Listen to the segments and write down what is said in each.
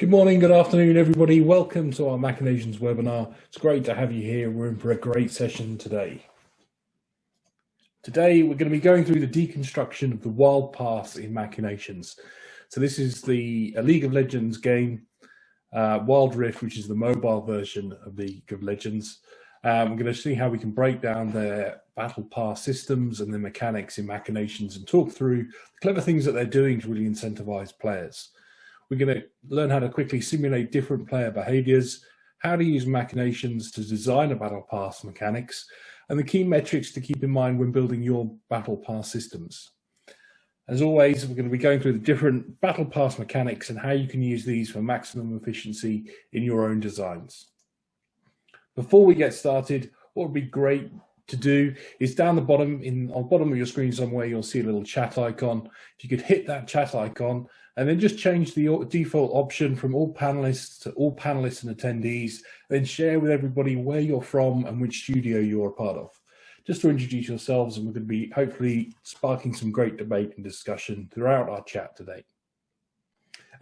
Good morning, good afternoon, everybody. Welcome to our Machinations webinar. It's great to have you here. We're in for a great session today. Today, we're going to be going through the deconstruction of the wild paths in Machinations. So this is the League of Legends game, Wild Rift, which is the mobile version of League of Legends. We're going to see how we can break down their battle pass systems and their mechanics in Machinations and talk through the clever things that they're doing to really incentivize players. We're going to learn how to quickly simulate different player behaviors, how to use Machinations to design a battle pass mechanics, and the key metrics to keep in mind when building your battle pass systems. As always, we're going to be going through the different battle pass mechanics and how you can use these for maximum efficiency in your own designs. Before we get started, what would be great to do is down the bottom, on the bottom of your screen somewhere, you'll see a little chat icon. If you could hit that chat icon and then just change the default option from all panelists to all panelists and attendees, then share with everybody where you're from and which studio you're a part of. Just to introduce yourselves, and we're going to be hopefully sparking some great debate and discussion throughout our chat today.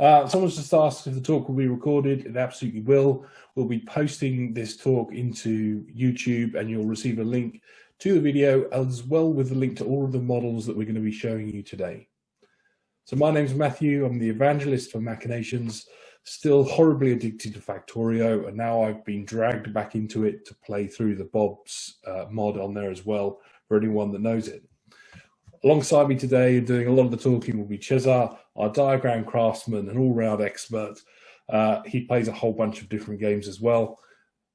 Someone's just asked if the talk will be recorded. It absolutely will. We'll be posting this talk into YouTube and you'll receive a link to the video as well with the link to all of the models that we're going to be showing you today. So my name's Matthew. I'm the evangelist for Machinations, still horribly addicted to Factorio, and now I've been dragged back into it to play through the Bob's mod on there as well for anyone that knows it. Alongside me today and doing a lot of the talking will be Chisel, our diagram craftsman and all-round expert. He plays a whole bunch of different games as well.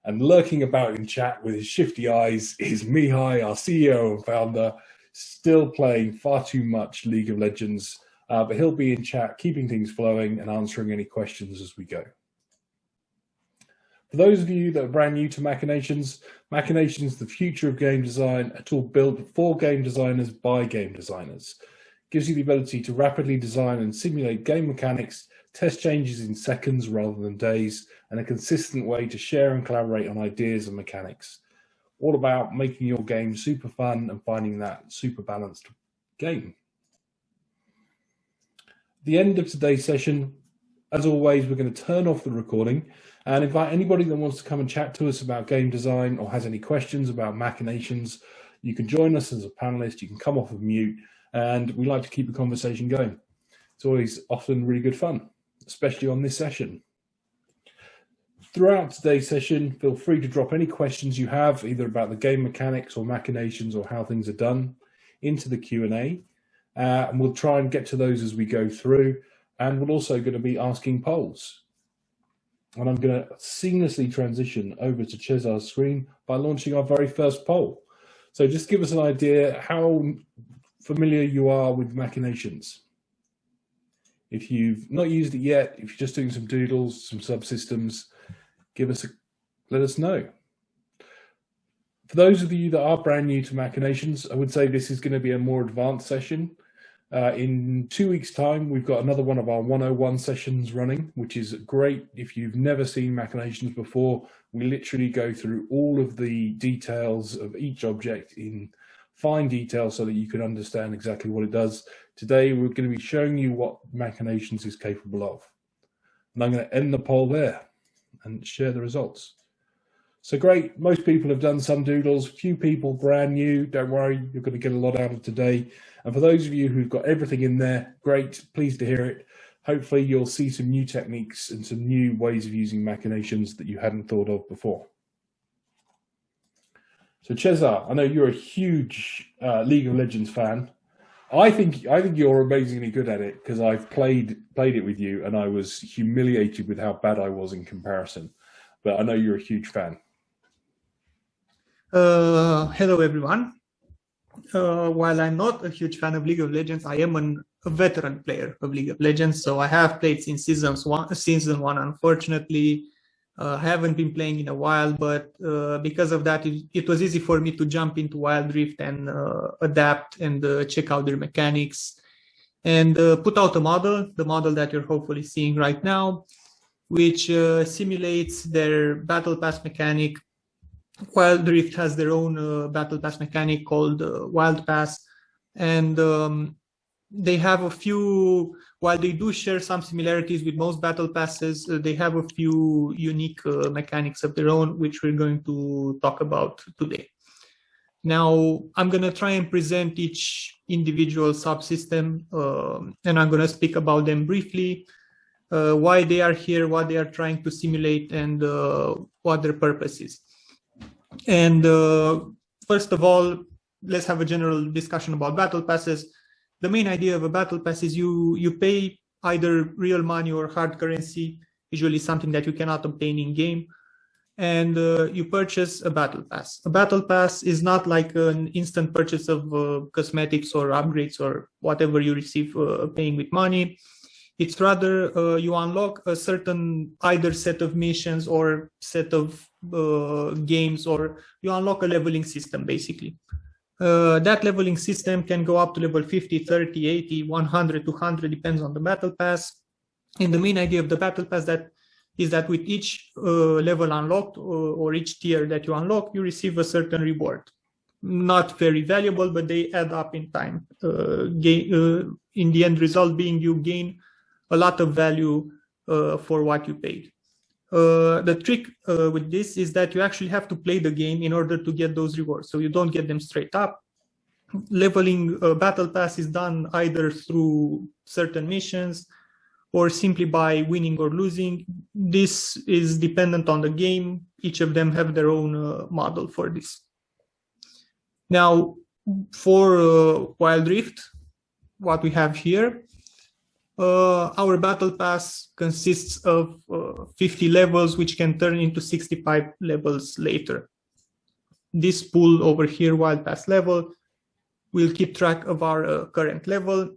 And lurking about in chat with his shifty eyes is Mihai, our CEO and founder, still playing far too much League of Legends, but he'll be in chat, keeping things flowing and answering any questions as we go. For those of you that are brand new to Machinations, Machinations, the future of game design, a tool built for game designers by game designers. Gives you the ability to rapidly design and simulate game mechanics, test changes in seconds rather than days, and a consistent way to share and collaborate on ideas and mechanics. All about making your game super fun and finding that super balanced game. At the end of today's session, as always, we're going to turn off the recording and invite anybody that wants to come and chat to us about game design or has any questions about Machinations. You can join us as a panelist, you can come off of mute, and we like to keep the conversation going. It's always often really good fun, especially on this session. Throughout today's session, feel free to drop any questions you have, either about the game mechanics or Machinations or how things are done, into the Q&A. And we'll try and get to those as we go through. And we're also going to be asking polls. And I'm going to seamlessly transition over to Chisel's screen by launching our very first poll. So just give us an idea how familiar you are with Machinations. If you've not used it yet, if you're just doing some doodles, some subsystems, let us know. For those of you that are brand new to Machinations, I would say this is going to be a more advanced session. In 2 weeks' time, we've got another one of our 101 sessions running, which is great. If you've never seen Machinations before, we literally go through all of the details of each object in fine detail so that you can understand exactly what it does. Today, we're going to be showing you what Machinations is capable of. And I'm going to end the poll there and share the results. So great, most people have done some doodles, few people brand new, don't worry, you're going to get a lot out of today. And for those of you who've got everything in there, great, pleased to hear it. Hopefully you'll see some new techniques and some new ways of using Machinations that you hadn't thought of before. So Chisel, I know you're a huge League of Legends fan. I think you're amazingly good at it because I've played it with you and I was humiliated with how bad I was in comparison. But I know you're a huge fan. Hello everyone. While I'm not a huge fan of League of Legends, I am a veteran player of League of Legends. So I have played since season one. Unfortunately, I haven't been playing in a while, but because of that, it was easy for me to jump into Wild Rift and adapt and check out their mechanics and put out a model, the model that you're hopefully seeing right now, which simulates their battle pass mechanic. Wild Rift has their own battle pass mechanic called Wild Pass, and they have a few, while they do share some similarities with most battle passes, they have a few unique mechanics of their own, which we're going to talk about today. Now, I'm going to try and present each individual subsystem, and I'm going to speak about them briefly, why they are here, what they are trying to simulate, and what their purpose is. And first of all, let's have a general discussion about battle passes. The main idea of a battle pass is you pay either real money or hard currency, usually something that you cannot obtain in game, and you purchase a battle pass. A battle pass is not like an instant purchase of cosmetics or upgrades or whatever you receive paying with money. It's rather you unlock a certain either set of missions or set of games, or you unlock a leveling system basically. That leveling system can go up to level 50, 30, 80, 100, 200, depends on the battle pass. And the main idea of the battle pass is that with each level unlocked or each tier that you unlock, you receive a certain reward. Not very valuable, but they add up in time. In the end result being you gain a lot of value for what you paid. The trick with this is that you actually have to play the game in order to get those rewards. So you don't get them straight up. Leveling battle pass is done either through certain missions or simply by winning or losing. This is dependent on the game. Each of them have their own model for this. Now, for Wild Rift, what we have here, our battle pass consists of 50 levels, which can turn into 65 levels later. This pool over here, Wild Pass level, will keep track of our current level.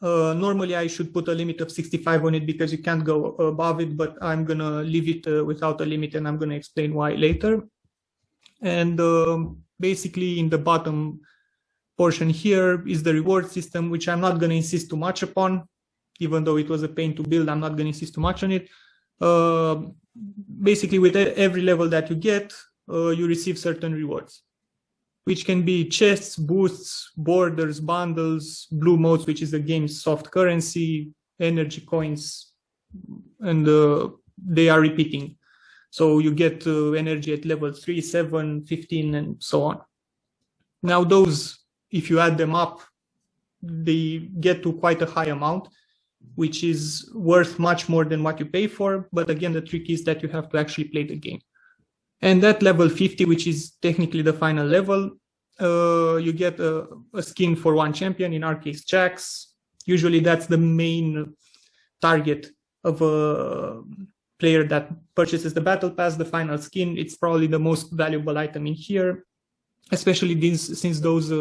Normally, I should put a limit of 65 on it because you can't go above it, but I'm going to leave it without a limit, and I'm going to explain why later. And basically, in the bottom portion here is the reward system, which I'm not going to insist too much upon. Even though it was a pain to build, I'm not going to insist too much on it. Basically, with every level that you get, you receive certain rewards, which can be chests, boosts, borders, bundles, blue modes, which is the game's soft currency, energy coins, and they are repeating. So you get energy at level 3, 7, 15, and so on. Now those, if you add them up, they get to quite a high amount, which is worth much more than what you pay for. But again, the trick is that you have to actually play the game. And at level 50, which is technically the final level, you get a skin for one champion, in our case, Jax. Usually that's the main target of a player that purchases the battle pass, the final skin. It's probably the most valuable item in here, especially since those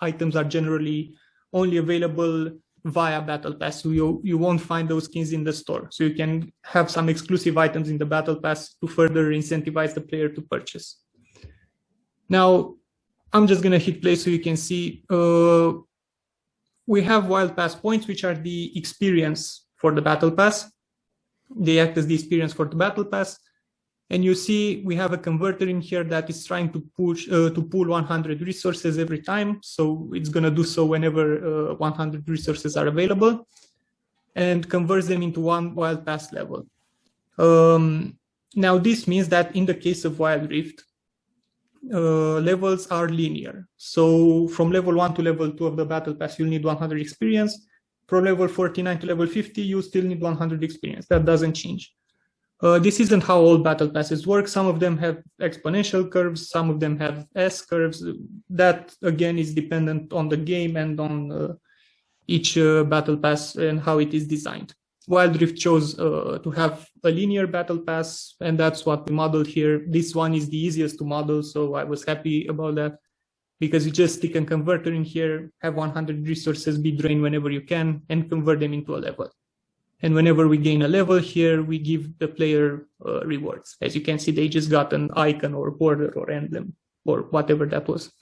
items are generally only available via battle pass. So you won't find those skins in the store. So you can have some exclusive items in the battle pass to further incentivize the player to purchase. Now, I'm just going to hit play so you can see. We have wild pass points, which are the experience for the battle pass. They act as the experience for the battle pass. And you see we have a converter in here that is trying to pool 100 resources every time. So it's going to do so whenever 100 resources are available, and converts them into one wild pass level. Now this means that in the case of Wild Rift, levels are linear. So from level 1 to level 2 of the battle pass, you'll need 100 experience. From level 49 to level 50, you still need 100 experience. That doesn't change. This isn't how all battle passes work. Some of them have exponential curves, some of them have S curves. That again is dependent on the game and on each battle pass and how it is designed. Wild Rift chose to have a linear battle pass, and that's what we modeled here. This one is the easiest to model, so I was happy about that, because you just stick a converter in here, have 100 resources be drained whenever you can, and convert them into a level. And whenever we gain a level here, we give the player rewards. As you can see, they just got an icon or border or emblem or whatever that was.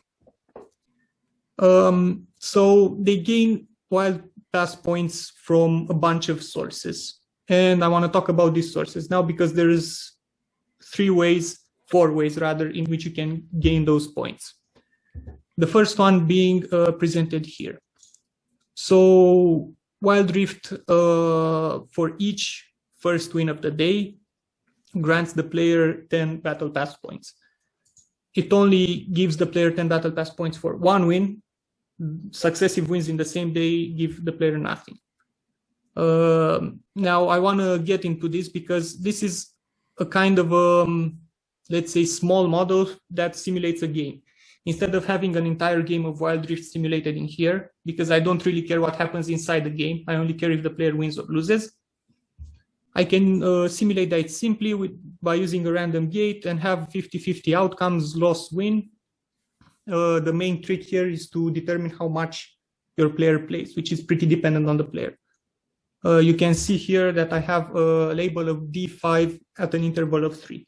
So they gain wild pass points from a bunch of sources. And I want to talk about these sources now, because there is 4 ways rather, in which you can gain those points. The first one being presented here. So Wild Rift, for each first win of the day, grants the player 10 battle pass points. It only gives the player 10 battle pass points for one win. Successive wins in the same day give the player nothing. Now I want to get into this because this is a kind of let's say small model that simulates a game. Instead of having an entire game of Wild Rift simulated in here, because I don't really care what happens inside the game, I only care if the player wins or loses, I can simulate that simply by using a random gate and have 50-50 outcomes, loss, win. The main trick here is to determine how much your player plays, which is pretty dependent on the player. You can see here that I have a label of D5 at an interval of 3.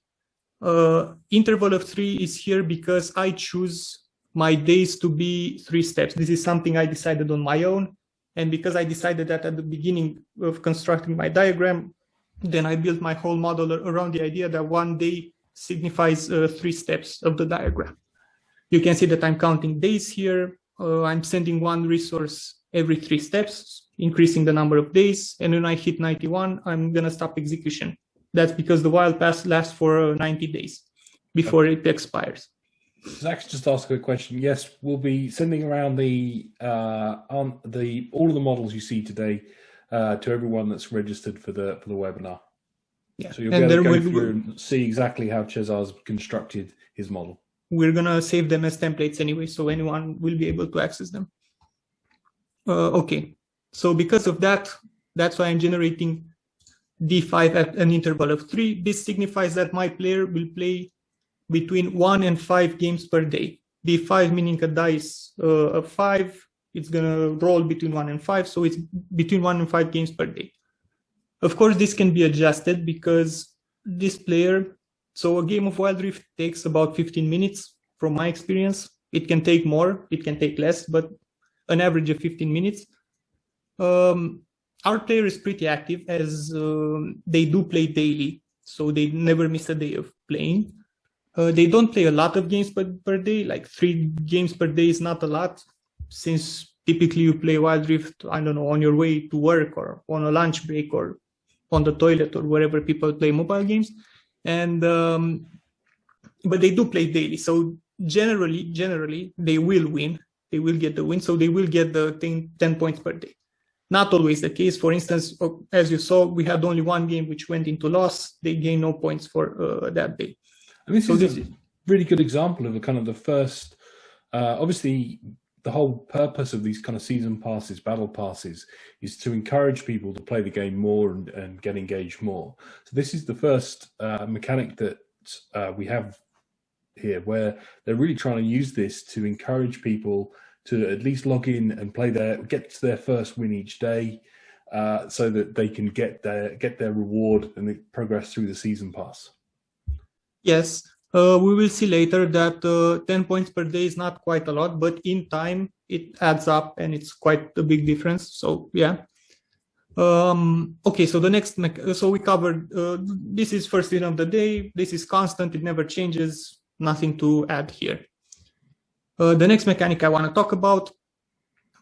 Interval of 3 is here because I choose my days to be 3 steps. This is something I decided on my own. And because I decided that at the beginning of constructing my diagram, then I built my whole model around the idea that one day signifies 3 steps of the diagram. You can see that I'm counting days here. I'm sending one resource every 3 steps, increasing the number of days. And when I hit 91, I'm going to stop execution. That's because the wild pass lasts for 90 days before it expires. Zach's just asked a question. Yes, we'll be sending around all of the models you see today to everyone that's registered for the webinar. Yeah. So you'll be able to go through and see exactly how Cesar's constructed his model. We're going to save them as templates anyway, so anyone will be able to access them. Okay, so because of that, that's why I'm generating D5 at an interval of 3. This signifies that my player will play between 1 and 5 games per day. D5 meaning a dice of 5, it's going to roll between 1 and 5, so it's between 1 and 5 games per day. Of course, this can be adjusted because this player, so a game of Wild Rift takes about 15 minutes from my experience. It can take more, it can take less, but an average of 15 minutes. Our player is pretty active as they do play daily, so they never miss a day of playing. They don't play a lot of games per day, like 3 games per day is not a lot, since typically you play Wild Rift, I don't know, on your way to work or on a lunch break or on the toilet or wherever people play mobile games. And but they do play daily, so generally they will win. They will get the win, so they will get the 10 points per day. Not always the case. For instance, as you saw, we had only one game which went into loss. They gained no points for that day. And this is a really good example of a kind of the first, obviously, the whole purpose of these kind of season passes, battle passes, is to encourage people to play the game more and get engaged more. So this is the first mechanic that we have here, where they're really trying to use this to encourage people to at least log in and get to their first win each day, so that they can get their reward and progress through the season pass. Yes, we will see later that 10 points per day is not quite a lot, but in time it adds up and it's quite a big difference. So yeah. Okay, so the next, so we covered, this is first win of the day. This is constant, it never changes, nothing to add here. The next mechanic I want to talk about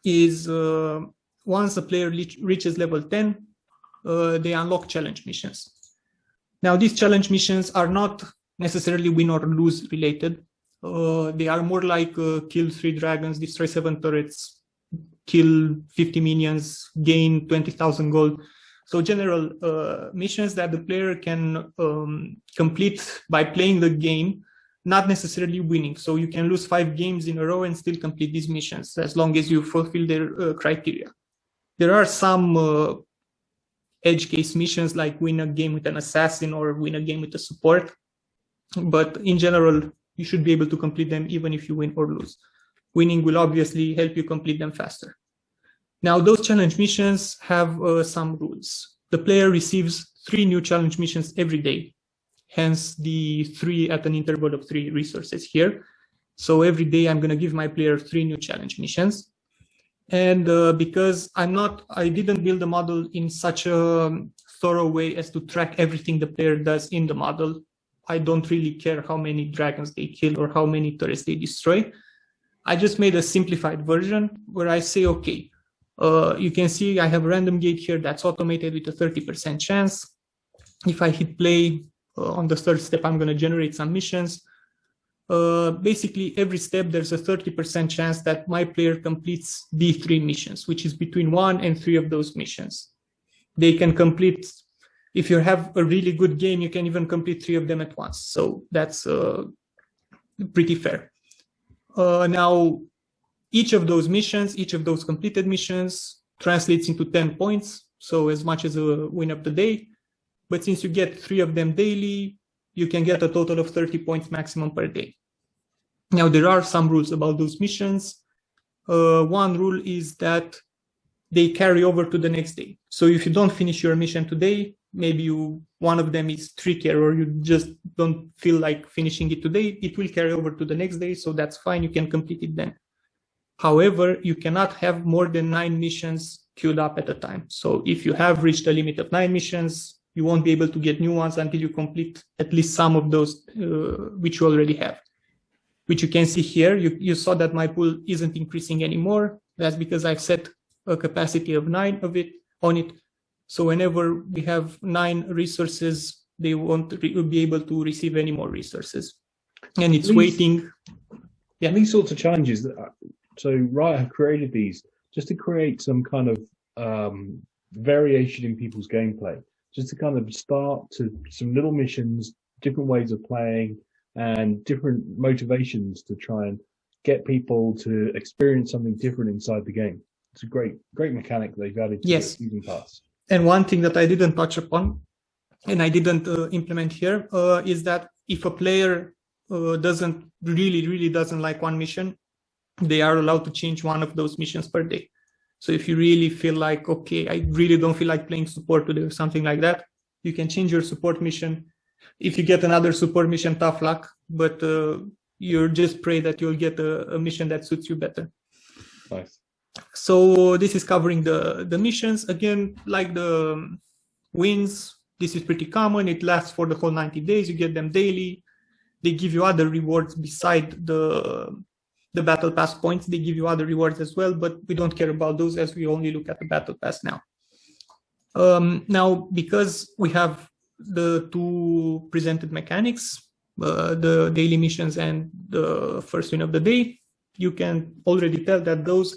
is once a player reaches level 10, they unlock challenge missions. Now, these challenge missions are not necessarily win or lose related. They are more like kill 3 dragons, destroy 7 turrets, kill 50 minions, gain 20,000 gold. So general missions that the player can complete by playing the game, not necessarily winning. So you can lose 5 games in a row and still complete these missions as long as you fulfill their criteria. There are some edge case missions like win a game with an assassin or win a game with a support. But in general, you should be able to complete them even if you win or lose. Winning will obviously help you complete them faster. Now, those challenge missions have some rules. The player receives 3 new challenge missions every day. Hence the 3 at an interval of 3 resources here. So every day I'm going to give my player 3 new challenge missions. And because I didn't build the model in such a thorough way as to track everything the player does in the model, I don't really care how many dragons they kill or how many turrets they destroy. I just made a simplified version where I say, okay, You can see I have a random gate here that's automated with a 30% chance. If I hit play on the third step, I'm going to generate some missions. Basically, every step, there's a 30% chance that my player completes D3 missions, which is between 1 and 3 of those missions. They can complete, if you have a really good game, you can even complete 3 of them at once. So that's pretty fair. Now, each of those missions, each of those completed missions translates into 10 points. So as much as a win of the day. But since you get 3 of them daily, you can get a total of 30 points maximum per day. Now, there are some rules about those missions. One rule is that they carry over to the next day. So if you don't finish your mission today, maybe one of them is trickier or you just don't feel like finishing it today, it will carry over to the next day. So that's fine. You can complete it then. However, you cannot have more than 9 missions queued up at a time. So if you have reached a limit of 9 missions, you won't be able to get new ones until you complete at least some of those which you already have. Which you can see here. You saw that my pool isn't increasing anymore. That's because I've set a capacity of 9 of it on it. So whenever we have 9 resources, they won't be able to receive any more resources. And it's waiting. Yeah, these sorts of challenges. So Riot have created these just to create some kind of variation in people's gameplay, just to kind of start to some little missions, different ways of playing, and different motivations to try and get people to experience something different inside the game. It's a great mechanic they've added to the season pass. And one thing that I didn't touch upon, and I didn't implement here, is that if a player doesn't like one mission, they are allowed to change one of those missions per day. So if you really feel like, okay, I really don't feel like playing support today or something like that, you can change your support mission. If you get another support mission, tough luck, but you just pray that you'll get a mission that suits you better. Nice. So this is covering the missions. Again, like the wins, this is pretty common. It lasts for the whole 90 days. You get them daily. They give you other rewards beside the battle pass points. They give you other rewards as well, but we don't care about those as we only look at the battle pass now. Now, because we have the 2 presented mechanics, the daily missions and the first win of the day, you can already tell that those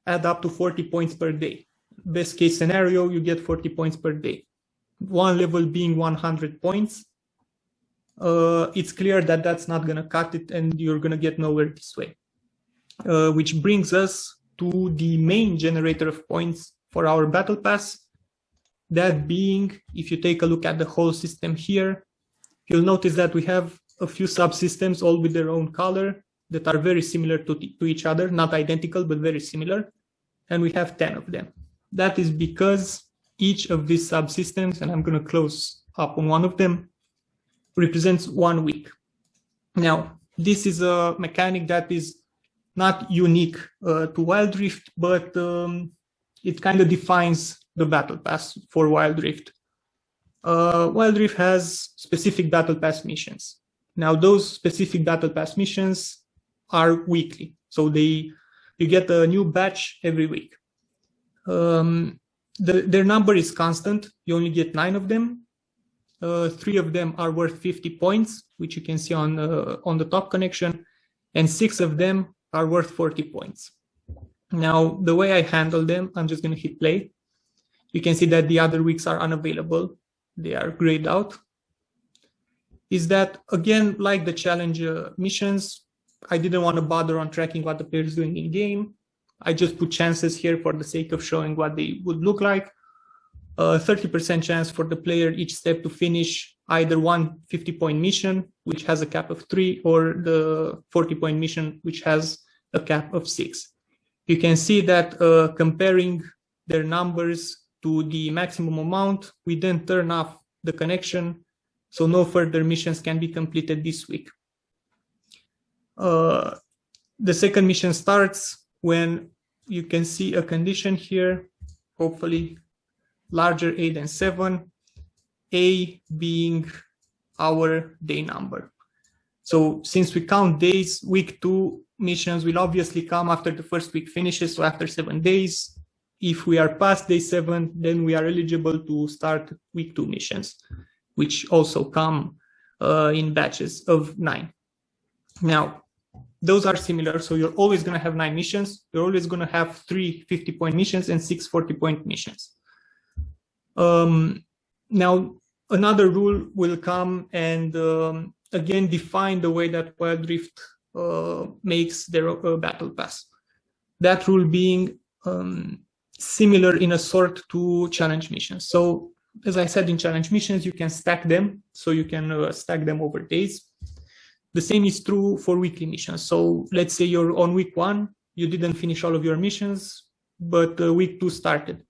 add up to 40 points per day. Best case scenario, you get 40 points per day. One level being 100 points. It's clear that that's not going to cut it and you're going to get nowhere this way. Which brings us to the main generator of points for our battle pass. That being, if you take a look at the whole system here, you'll notice that we have a few subsystems all with their own color that are very similar to each other, not identical, but very similar. And we have 10 of them. That is because each of these subsystems, and I'm going to close up on one of them, represents 1 week. Now, this is a mechanic that is not unique to Wild Rift, but it kind of defines the battle pass for Wild Rift. Wild Rift has specific battle pass missions. Now, those specific battle pass missions are weekly. So you get a new batch every week. Their number is constant. You only get 9 of them. 3 of them are worth 50 points, which you can see on the top connection, and 6 of them are worth 40 points. Now, the way I handle them, I'm just going to hit play. You can see that the other weeks are unavailable. They are grayed out. Is that, again, like the challenge missions, I didn't want to bother on tracking what the player is doing in game. I just put chances here for the sake of showing what they would look like. 30% chance for the player each step to finish either one 50-point mission, which has a cap of 3, or the 40-point mission, which has a cap of 6. You can see that comparing their numbers to the maximum amount, we then turn off the connection, so no further missions can be completed this week. The second mission starts when you can see a condition here, hopefully larger A than 7, A being our day number. So since we count days, week 2 missions will obviously come after the first week finishes, so after 7 days. If we are past day 7, then we are eligible to start week 2 missions, which also come in batches of 9. Now, those are similar, so you're always going to have 9 missions. You're always going to have 3 50-point missions and 6 40-point missions. Now, another rule will come and again define the way that Wild Rift makes their battle pass. That rule being similar in a sort to challenge missions. So as I said, in challenge missions, you can stack them. So you can stack them over days. The same is true for weekly missions. So let's say you're on week 1, you didn't finish all of your missions, but week 2 started.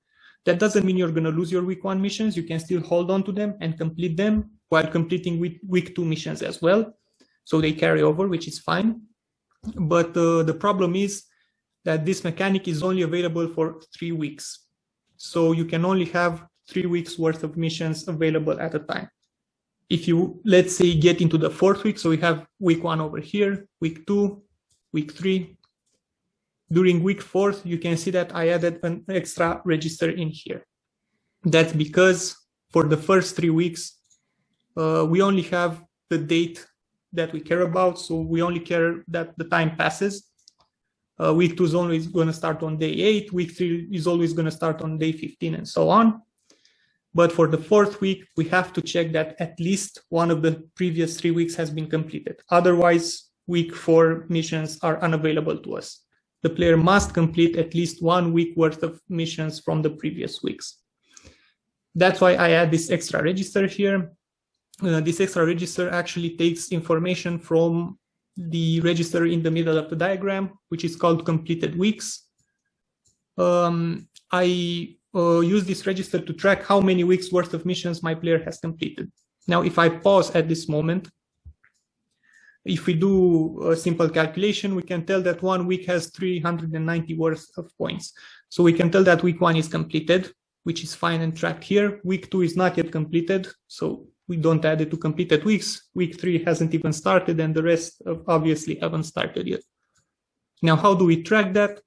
That doesn't mean you're going to lose your week 1 missions. You can still hold on to them and complete them while completing week 2 missions as well. So they carry over, which is fine. But the problem is that this mechanic is only available for 3 weeks. So you can only have 3 weeks worth of missions available at a time. If you, let's say, get into the 4th week, so we have week 1 over here, week 2, week 3. During week 4, you can see that I added an extra register in here. That's because for the first 3 weeks, we only have the date that we care about. So we only care that the time passes. Week 2 is always going to start on day 8. Week 3 is always going to start on day 15 and so on. But for the 4th week, we have to check that at least one of the previous 3 weeks has been completed. Otherwise, week 4 missions are unavailable to us. The player must complete at least 1 week worth of missions from the previous weeks. That's why I add this extra register here. This extra register actually takes information from the register in the middle of the diagram, which is called completed weeks. I use this register to track how many weeks worth of missions my player has completed. Now, if I pause at this moment, if we do a simple calculation, we can tell that 1 week has 390 worth of points. So we can tell that week 1 is completed, which is fine and tracked here. Week 2 is not yet completed, so we don't add it to completed weeks. Week 3 hasn't even started, and the rest obviously haven't started yet. Now, how do we track that?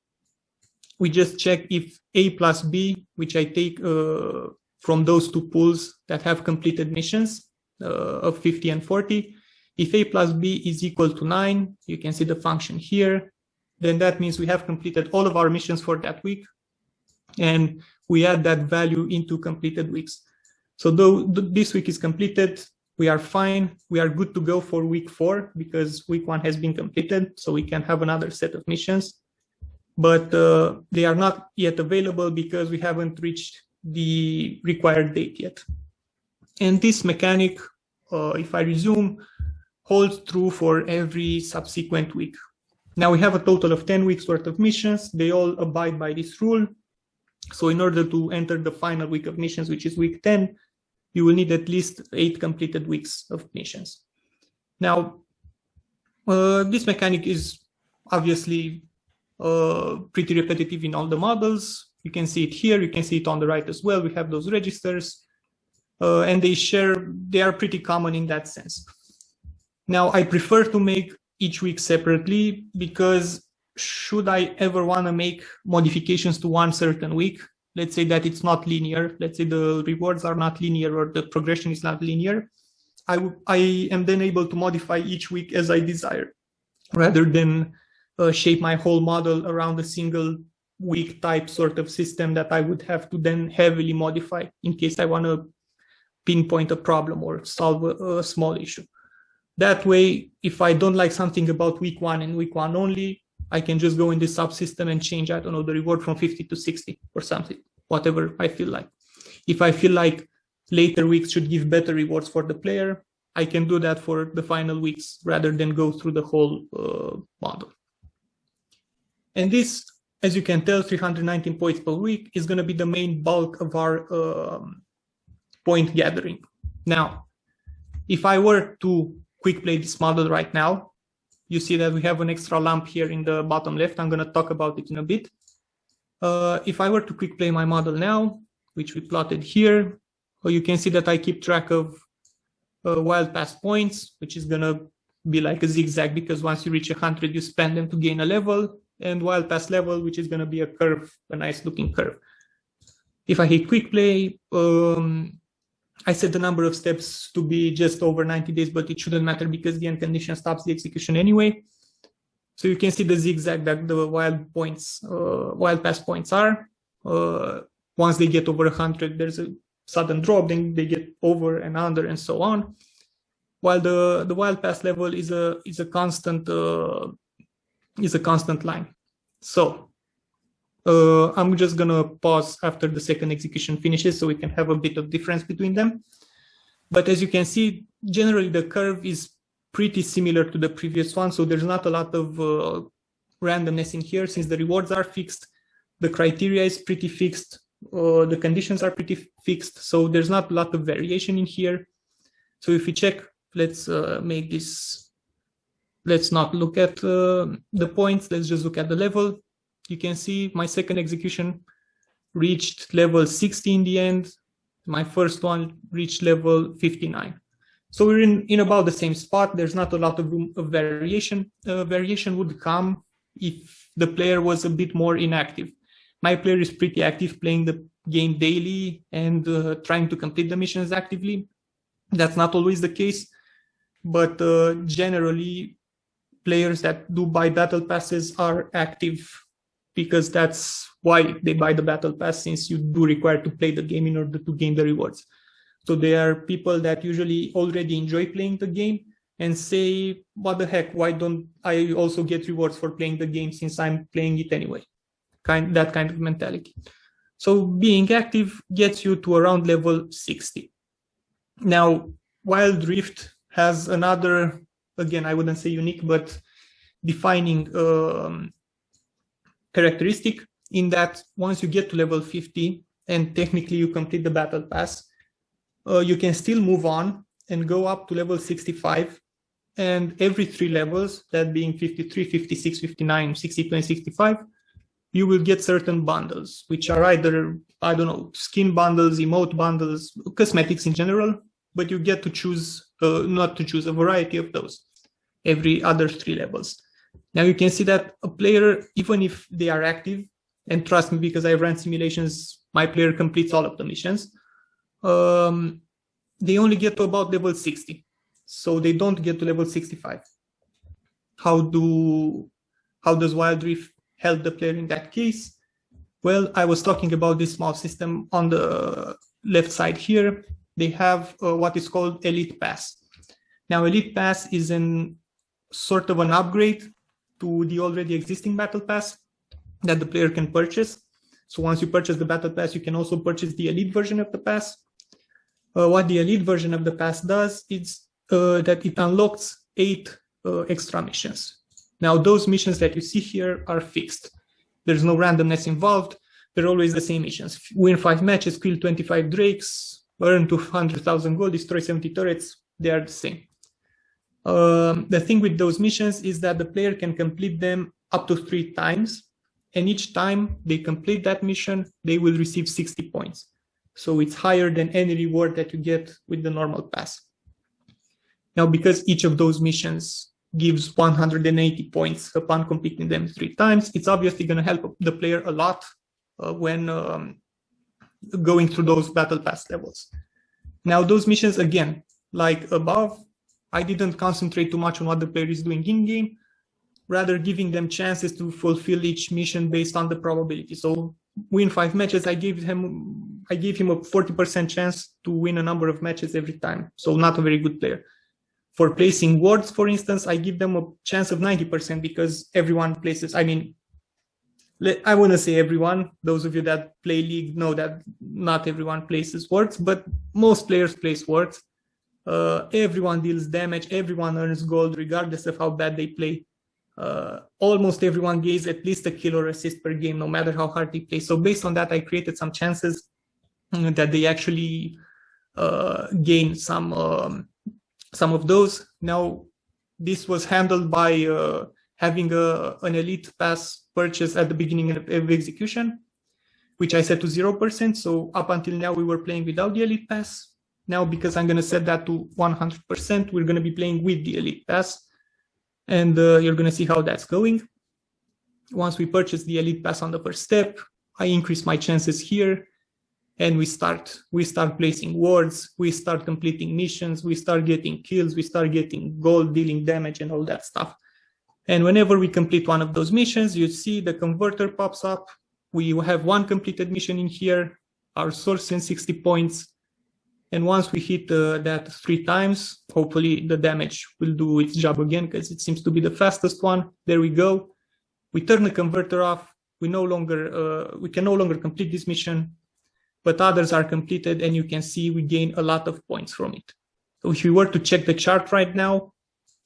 We just check if A plus B, which I take from those 2 pools that have completed missions of 50 and 40. If A plus B is equal to 9, you can see the function here, then that means we have completed all of our missions for that week, and we add that value into completed weeks. So though this week is completed, we are fine. We are good to go for week 4 because week 1 has been completed, so we can have another set of missions. But they are not yet available because we haven't reached the required date yet. And this mechanic, if I resume, holds true for every subsequent week. Now we have a total of 10 weeks worth of missions. They all abide by this rule. So in order to enter the final week of missions, which is week 10, you will need at least 8 completed weeks of missions. Now, this mechanic is obviously pretty repetitive in all the models. You can see it here. You can see it on the right as well. We have those registers, and they are pretty common in that sense. Now, I prefer to make each week separately because should I ever want to make modifications to one certain week, let's say that it's not linear, let's say the rewards are not linear or the progression is not linear, I am then able to modify each week as I desire, rather than shape my whole model around a single week type sort of system that I would have to then heavily modify in case I want to pinpoint a problem or solve a small issue. That way, if I don't like something about week 1 and week 1 only, I can just go in this subsystem and change, I don't know, the reward from 50 to 60 or something, whatever I feel like. If I feel like later weeks should give better rewards for the player, I can do that for the final weeks rather than go through the whole model. And this, as you can tell, 319 points per week is going to be the main bulk of our point gathering. Now, if I were to quick play this model right now, you see that we have an extra lamp here in the bottom left. I'm going to talk about it in a bit. If I were to quick play my model now, which we plotted here, you can see that I keep track of wild pass points, which is going to be like a zigzag because once you reach 100, you spend them to gain a level, and wild pass level, which is going to be a curve, a nice looking curve. If I hit quick play, I set the number of steps to be just over 90 days, but it shouldn't matter because the end condition stops the execution anyway. So you can see the zigzag that the wild pass points are. Once they get over 100, there's a sudden drop, then they get over and under and so on. While the wild pass level is a constant line. So I'm just gonna pause after the second execution finishes so we can have a bit of difference between them. But as you can see, generally the curve is pretty similar to the previous one. So there's not a lot of randomness in here since the rewards are fixed. The criteria is pretty fixed. The conditions are pretty fixed. So there's not a lot of variation in here. So if we check, let's make this, let's not look at the points. Let's just look at the level. You can see my second execution reached level 60 in the end. My first one reached level 59. So we're in about the same spot. There's not a lot of room of variation. Variation would come if the player was a bit more inactive. My player is pretty active, playing the game daily and trying to complete the missions actively. That's not always the case, but generally players that do buy battle passes are active because that's why they buy the battle pass, since you do require to play the game in order to gain the rewards. So they are people that usually already enjoy playing the game and say, what the heck, why don't I also get rewards for playing the game since I'm playing it anyway? That kind of mentality. So being active gets you to around level 60. Now, Wild Rift has another, again, I wouldn't say unique, but defining characteristic, in that once you get to level 50 and technically you complete the battle pass, you can still move on and go up to level 65, and every 3 levels, that being 53, 56, 59, 62, and 65, you will get certain bundles, which are either, I don't know, skin bundles, emote bundles, cosmetics in general, but you get to choose, not to choose, a variety of those every other 3 levels. Now you can see that a player, even if they are active, and trust me, because I ran simulations, my player completes all of the missions, they only get to about level 60. So they don't get to level 65. How does Wild Rift help the player in that case? Well, I was talking about this small system on the left side here. They have what is called Elite Pass. Now, Elite Pass is sort of an upgrade to the already existing Battle Pass that the player can purchase. So once you purchase the Battle Pass, you can also purchase the Elite version of the pass. What the Elite version of the pass does is that it unlocks 8 extra missions. Now, those missions that you see here are fixed. There's no randomness involved. They're always the same missions. Win 5 matches, kill 25 drakes, earn 200,000 gold, destroy 70 turrets. They are the same. The thing with those missions is that the player can complete them up to 3 times. And each time they complete that mission, they will receive 60 points. So it's higher than any reward that you get with the normal pass. Now, because each of those missions gives 180 points upon completing them 3 times, it's obviously going to help the player a lot when going through those battle pass levels. Now, those missions, again, like above, I didn't concentrate too much on what the player is doing in-game, rather giving them chances to fulfill each mission based on the probability. So win 5 matches, I gave him a 40% chance to win a number of matches every time. So not a very good player. For placing wards, for instance, I give them a chance of 90% because everyone places, I mean, I want to say everyone. Those of you that play League know that not everyone places wards, but most players place wards. Everyone deals damage, everyone earns gold regardless of how bad they play. Almost everyone gains at least a kill or assist per game, no matter how hard they play. So based on that, I created some chances that they actually gain some of those. Now, this was handled by having an Elite Pass purchase at the beginning of execution, which I set to 0%. So up until now, we were playing without the Elite Pass. Now, because I'm going to set that to 100%, we're going to be playing with the Elite Pass. And you're going to see how that's going. Once we purchase the Elite Pass on the first step, I increase my chances here. and we start placing wards, we start completing missions, we start getting kills, we start getting gold, dealing damage, and all that stuff. And whenever we complete one of those missions, you see the converter pops up. We have one completed mission in here, our source sends 60 points. And once we hit that 3 times, hopefully the damage will do its job again, because it seems to be the fastest one. There we go. We turn the converter off. We can no longer complete this mission, but others are completed, and you can see we gain a lot of points from it. So if we were to check the chart right now,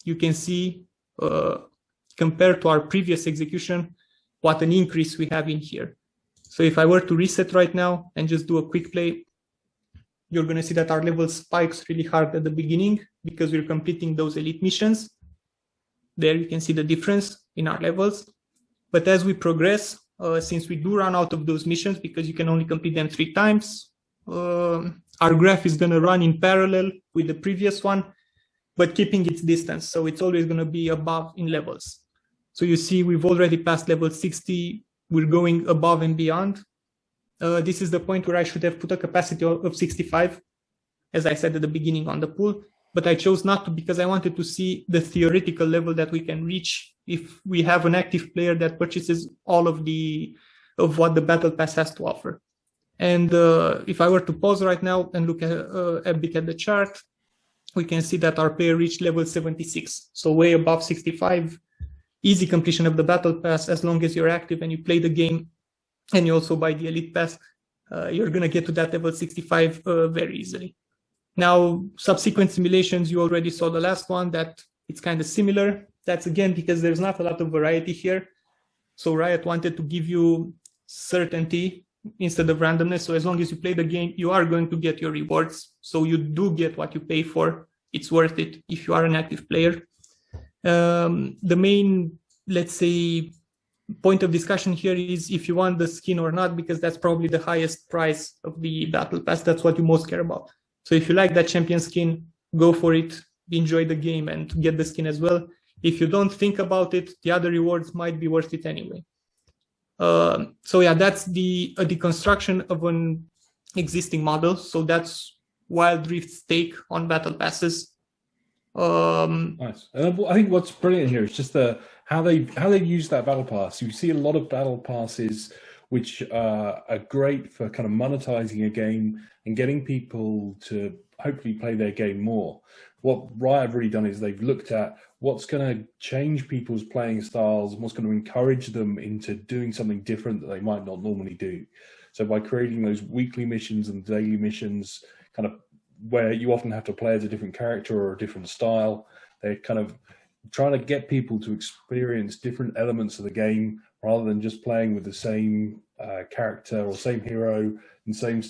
you can see, compared to our previous execution, what an increase we have in here. So if I were to reset right now and just do a quick play, you're going to see that our level spikes really hard at the beginning because we're completing those elite missions. There you can see the difference in our levels. But as we progress, since we do run out of those missions because you can only complete them 3 times, our graph is going to run in parallel with the previous one, but keeping its distance. So it's always going to be above in levels. So you see we've already passed level 60. We're going above and beyond. This is the point where I should have put a capacity of 65, as I said at the beginning on the pool, but I chose not to because I wanted to see the theoretical level that we can reach if we have an active player that purchases all of what the battle pass has to offer. And if I were to pause right now and look a bit at the chart, we can see that our player reached level 76, so way above 65. Easy completion of the battle pass as long as you're active and you play the game, and you also buy the elite pass, you're going to get to that level 65 very easily. Now, subsequent simulations, you already saw the last one, that it's kind of similar. That's again because there's not a lot of variety here. So Riot wanted to give you certainty instead of randomness. So as long as you play the game, you are going to get your rewards. So you do get what you pay for. It's worth it if you are an active player. The main, let's say, point of discussion here is if you want the skin or not, because that's probably the highest price of the battle pass. That's what you most care about. So if you like that champion skin, go for it, enjoy the game and get the skin as well. If you don't think about it, the other rewards might be worth it anyway. So yeah, that's a deconstruction of an existing model. So that's Wild Rift's take on battle passes. Nice. I think what's brilliant here is just how they use that battle pass. You see a lot of battle passes which are great for kind of monetizing a game and getting people to hopefully play their game more. What Riot have really done is they've looked at what's going to change people's playing styles and what's going to encourage them into doing something different that they might not normally do. So by creating those weekly missions and daily missions, kind of where you often have to play as a different character or a different style, they're kind of trying to get people to experience different elements of the game rather than just playing with the same character or same hero and same,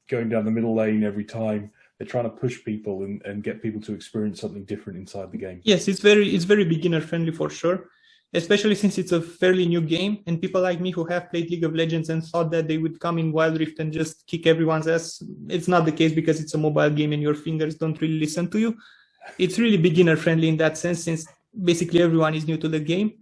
going down the middle lane every time. They're trying to push people and get people to experience something different inside the game. Yes, it's very beginner friendly for sure, especially since it's a fairly new game, and people like me who have played League of Legends and thought that they would come in Wild Rift and just kick everyone's ass. It's not the case because it's a mobile game and your fingers don't really listen to you. It's really beginner friendly in that sense, since basically everyone is new to the game.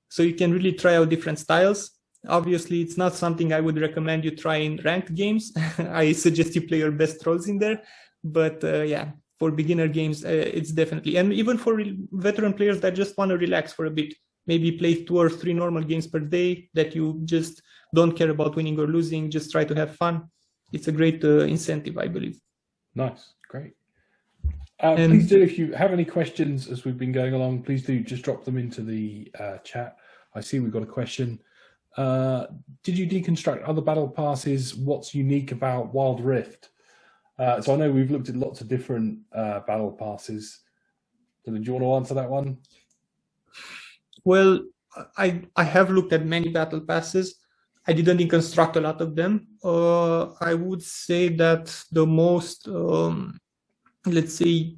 So you can really try out different styles. Obviously, it's not something I would recommend you try in ranked games. I suggest you play your best roles in there. But yeah, for beginner games, it's definitely, and even for veteran players that just want to relax for a bit, maybe play 2 or 3 normal games per day that you just don't care about winning or losing, just try to have fun. It's a great incentive, I believe. Nice, great. Please do, if you have any questions as we've been going along, please do just drop them into the chat. I see we've got a question. Did you deconstruct other battle passes? What's unique about Wild Rift? So I know we've looked at lots of different battle passes. So do you want to answer that one? Well, I have looked at many battle passes. I didn't deconstruct a lot of them. I would say that the most, let's say,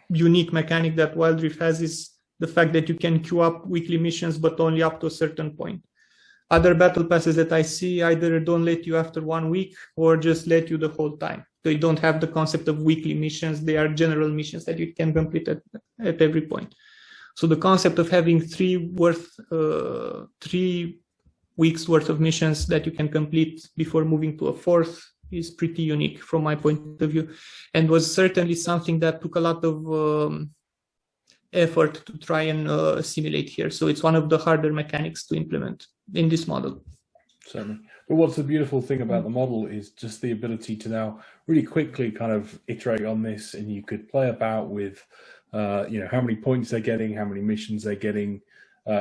unique mechanic that Wild Rift has is the fact that you can queue up weekly missions, but only up to a certain point. Other battle passes that I see either don't let you after 1 week or just let you the whole time. They don't have the concept of weekly missions. They are general missions that you can complete at every point. So the concept of having 3 weeks worth of missions that you can complete before moving to a 4th is pretty unique from my point of view, and was certainly something that took a lot of effort to try and simulate here. So it's one of the harder mechanics to implement in this model. Certainly. But what's the beautiful thing about the model is just the ability to now really quickly kind of iterate on this, and you could play about with, you know, how many points they're getting, how many missions they're getting,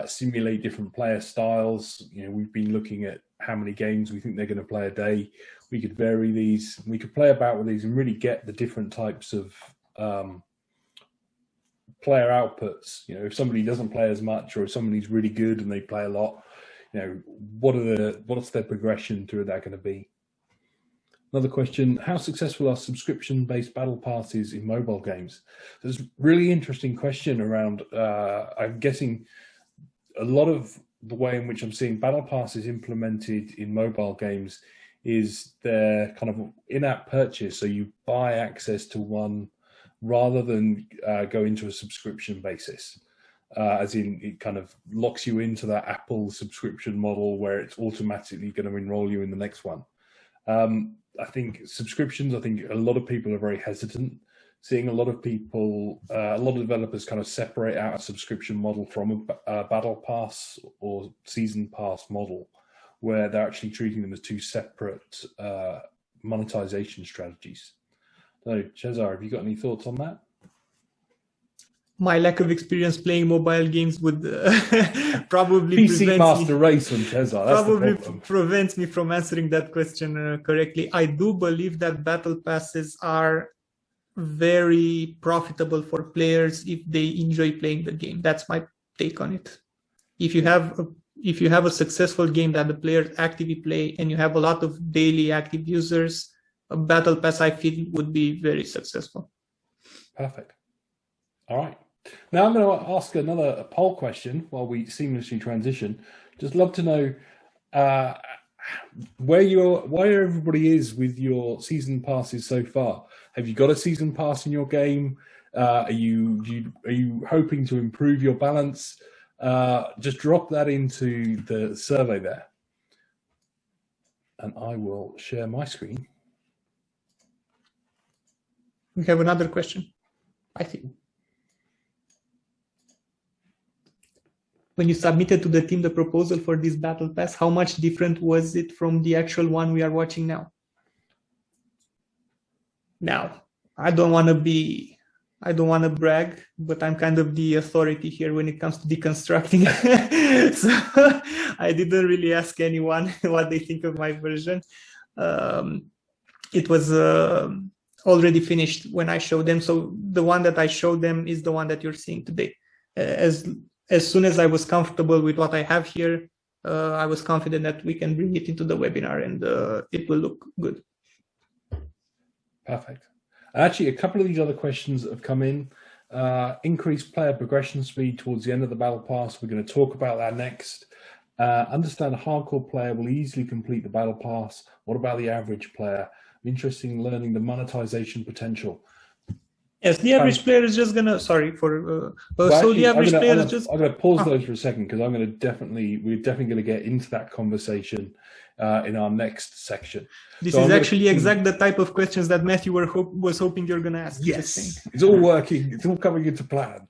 simulate different player styles. You know, we've been looking at how many games we think they're going to play a day. We could vary these, we could play about with these and really get the different types of player outputs. You know, if somebody doesn't play as much, or if somebody's really good and they play a lot, you know, what's their progression through that going to be? Another question: how successful are subscription-based battle passes in mobile games? There's a really interesting question around. I'm guessing a lot of the way in which I'm seeing battle passes implemented in mobile games is their kind of in-app purchase. So you buy access to one rather than go into a subscription basis. As in, it kind of locks you into that Apple subscription model where it's automatically going to enroll you in the next one. I think subscriptions, I think a lot of people are very hesitant. Seeing a lot of people, a lot of developers kind of separate out a subscription model from a battle pass or season pass model, where they're actually treating them as two separate monetization strategies. So, Cesar, have you got any thoughts on that? My lack of experience playing mobile games would probably PC Master Race on Cesar. Probably prevents me from answering that question correctly. I do believe that battle passes are very profitable for players if they enjoy playing the game. That's my take on it. If you have a successful game that the players actively play and you have a lot of daily active users, a battle pass, I feel, would be very successful. Perfect. All right. Now I'm going to ask another poll question while we seamlessly transition. Just love to know where everybody is with your season passes so far. Have you got a season pass in your game? Are you hoping to improve your balance? Just drop that into the survey there, and I will share my screen. We have another question, I think. When you submitted to the team the proposal for this battle pass, how much different was it from the actual one we are watching now? Now, I don't want to brag, but I'm kind of the authority here when it comes to deconstructing. So I didn't really ask anyone what they think of my version. It was already finished when I showed them. So the one that I showed them is the one that you're seeing today. As soon as I was comfortable with what I have here, I was confident that we can bring it into the webinar and it will look good. Perfect. Actually, a couple of these other questions have come in. Increased player progression speed towards the end of the battle pass. We're going to talk about that next. Understand a hardcore player will easily complete the battle pass. What about the average player? I'm interested in learning the monetization potential. Yes, the average player is just gonna. Sorry for. So the average player is just. I'm gonna pause those for a second because we're definitely gonna get into that conversation in our next section. This is actually exactly the type of questions that Matthew was hoping you're gonna ask. Yes, it's all working. It's all coming into plan.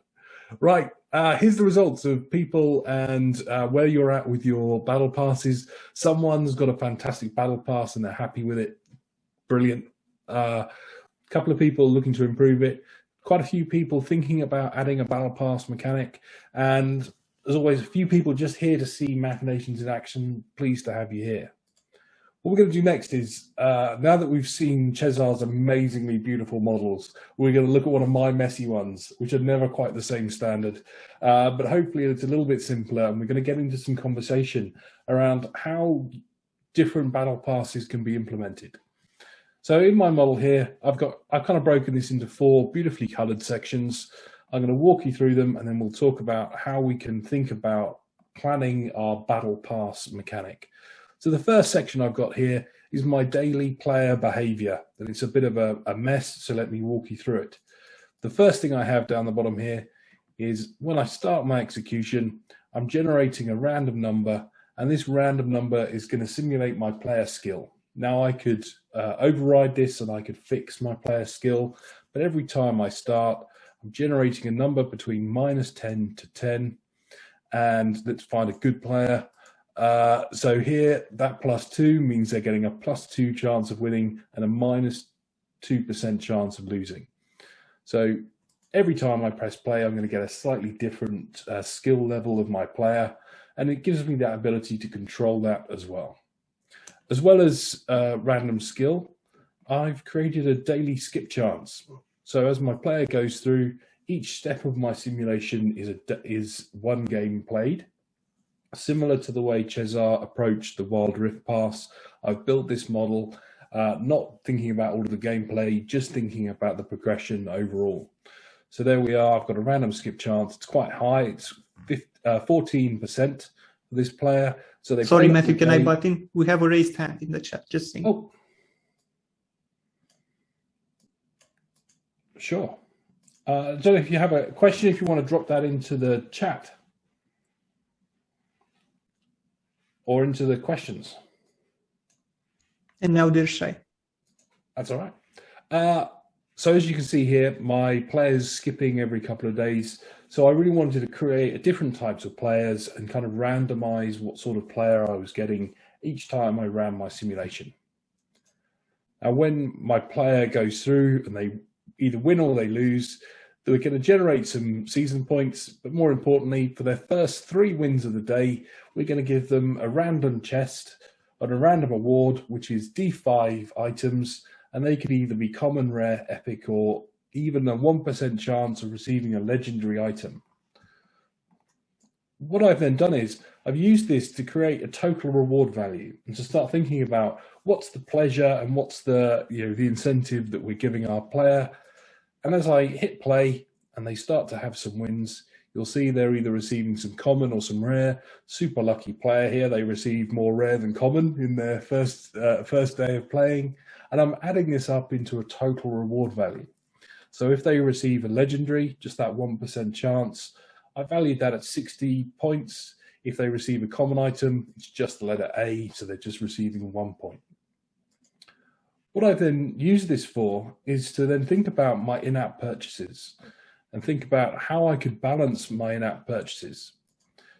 Right. Here's the results of people and where you're at with your battle passes. Someone's got a fantastic battle pass and they're happy with it. Brilliant. Couple of people looking to improve it, quite a few people thinking about adding a battle pass mechanic, and as always, a few people just here to see Machinations in action. Pleased to have you here. What we're going to do next is, now that we've seen Cesar's amazingly beautiful models, we're going to look at one of my messy ones, which are never quite the same standard, but hopefully it's a little bit simpler, and we're going to get into some conversation around how different battle passes can be implemented. So in my model here, I've kind of broken this into 4 beautifully colored sections. I'm going to walk you through them, and then we'll talk about how we can think about planning our battle pass mechanic. So the first section I've got here is my daily player behavior, and it's a bit of a mess, so let me walk you through it. The first thing I have down the bottom here is when I start my execution, I'm generating a random number, and this random number is going to simulate my player skill. Now I could override this and I could fix my player skill, but every time I start, I'm generating a number between -10 to 10, and let's find a good player. So here, that +2 means they're getting a +2 chance of winning and a -2% chance of losing. So every time I press play, I'm going to get a slightly different skill level of my player, and it gives me that ability to control that as well. As well as random skill, I've created a daily skip chance. So as my player goes through, each step of my simulation is one game played. Similar to the way Cesar approached the Wild Rift Pass, I've built this model not thinking about all of the gameplay, just thinking about the progression overall. So there we are. I've got a random skip chance. It's quite high. It's 14% for this player. So they Sorry, Matthew, can I butt in? We have a raised hand in the chat. Just saying. Oh, sure. I don't know if you have a question, if you want to drop that into the chat or into the questions. And now they're shy. That's all right. So as you can see here, my players skipping every couple of days. So I really wanted to create different types of players and kind of randomize what sort of player I was getting each time I ran my simulation. Now, when my player goes through and they either win or they lose, they're going to generate some season points, but more importantly, for their first 3 wins of the day, we're going to give them a random chest and a random award, which is D5 items, and they could either be common, rare, epic, or even a 1% chance of receiving a legendary item. What I've then done is I've used this to create a total reward value and to start thinking about what's the pleasure and what's the the incentive that we're giving our player. And as I hit play and they start to have some wins, you'll see they're either receiving some common or some rare. Super lucky player here. They receive more rare than common in their first day of playing. And I'm adding this up into a total reward value. So if they receive a legendary, just that 1% chance, I valued that at 60 points. If they receive a common item, it's just the letter A, so they're just receiving 1 point. What I then use this for is to then think about my in-app purchases and think about how I could balance my in-app purchases.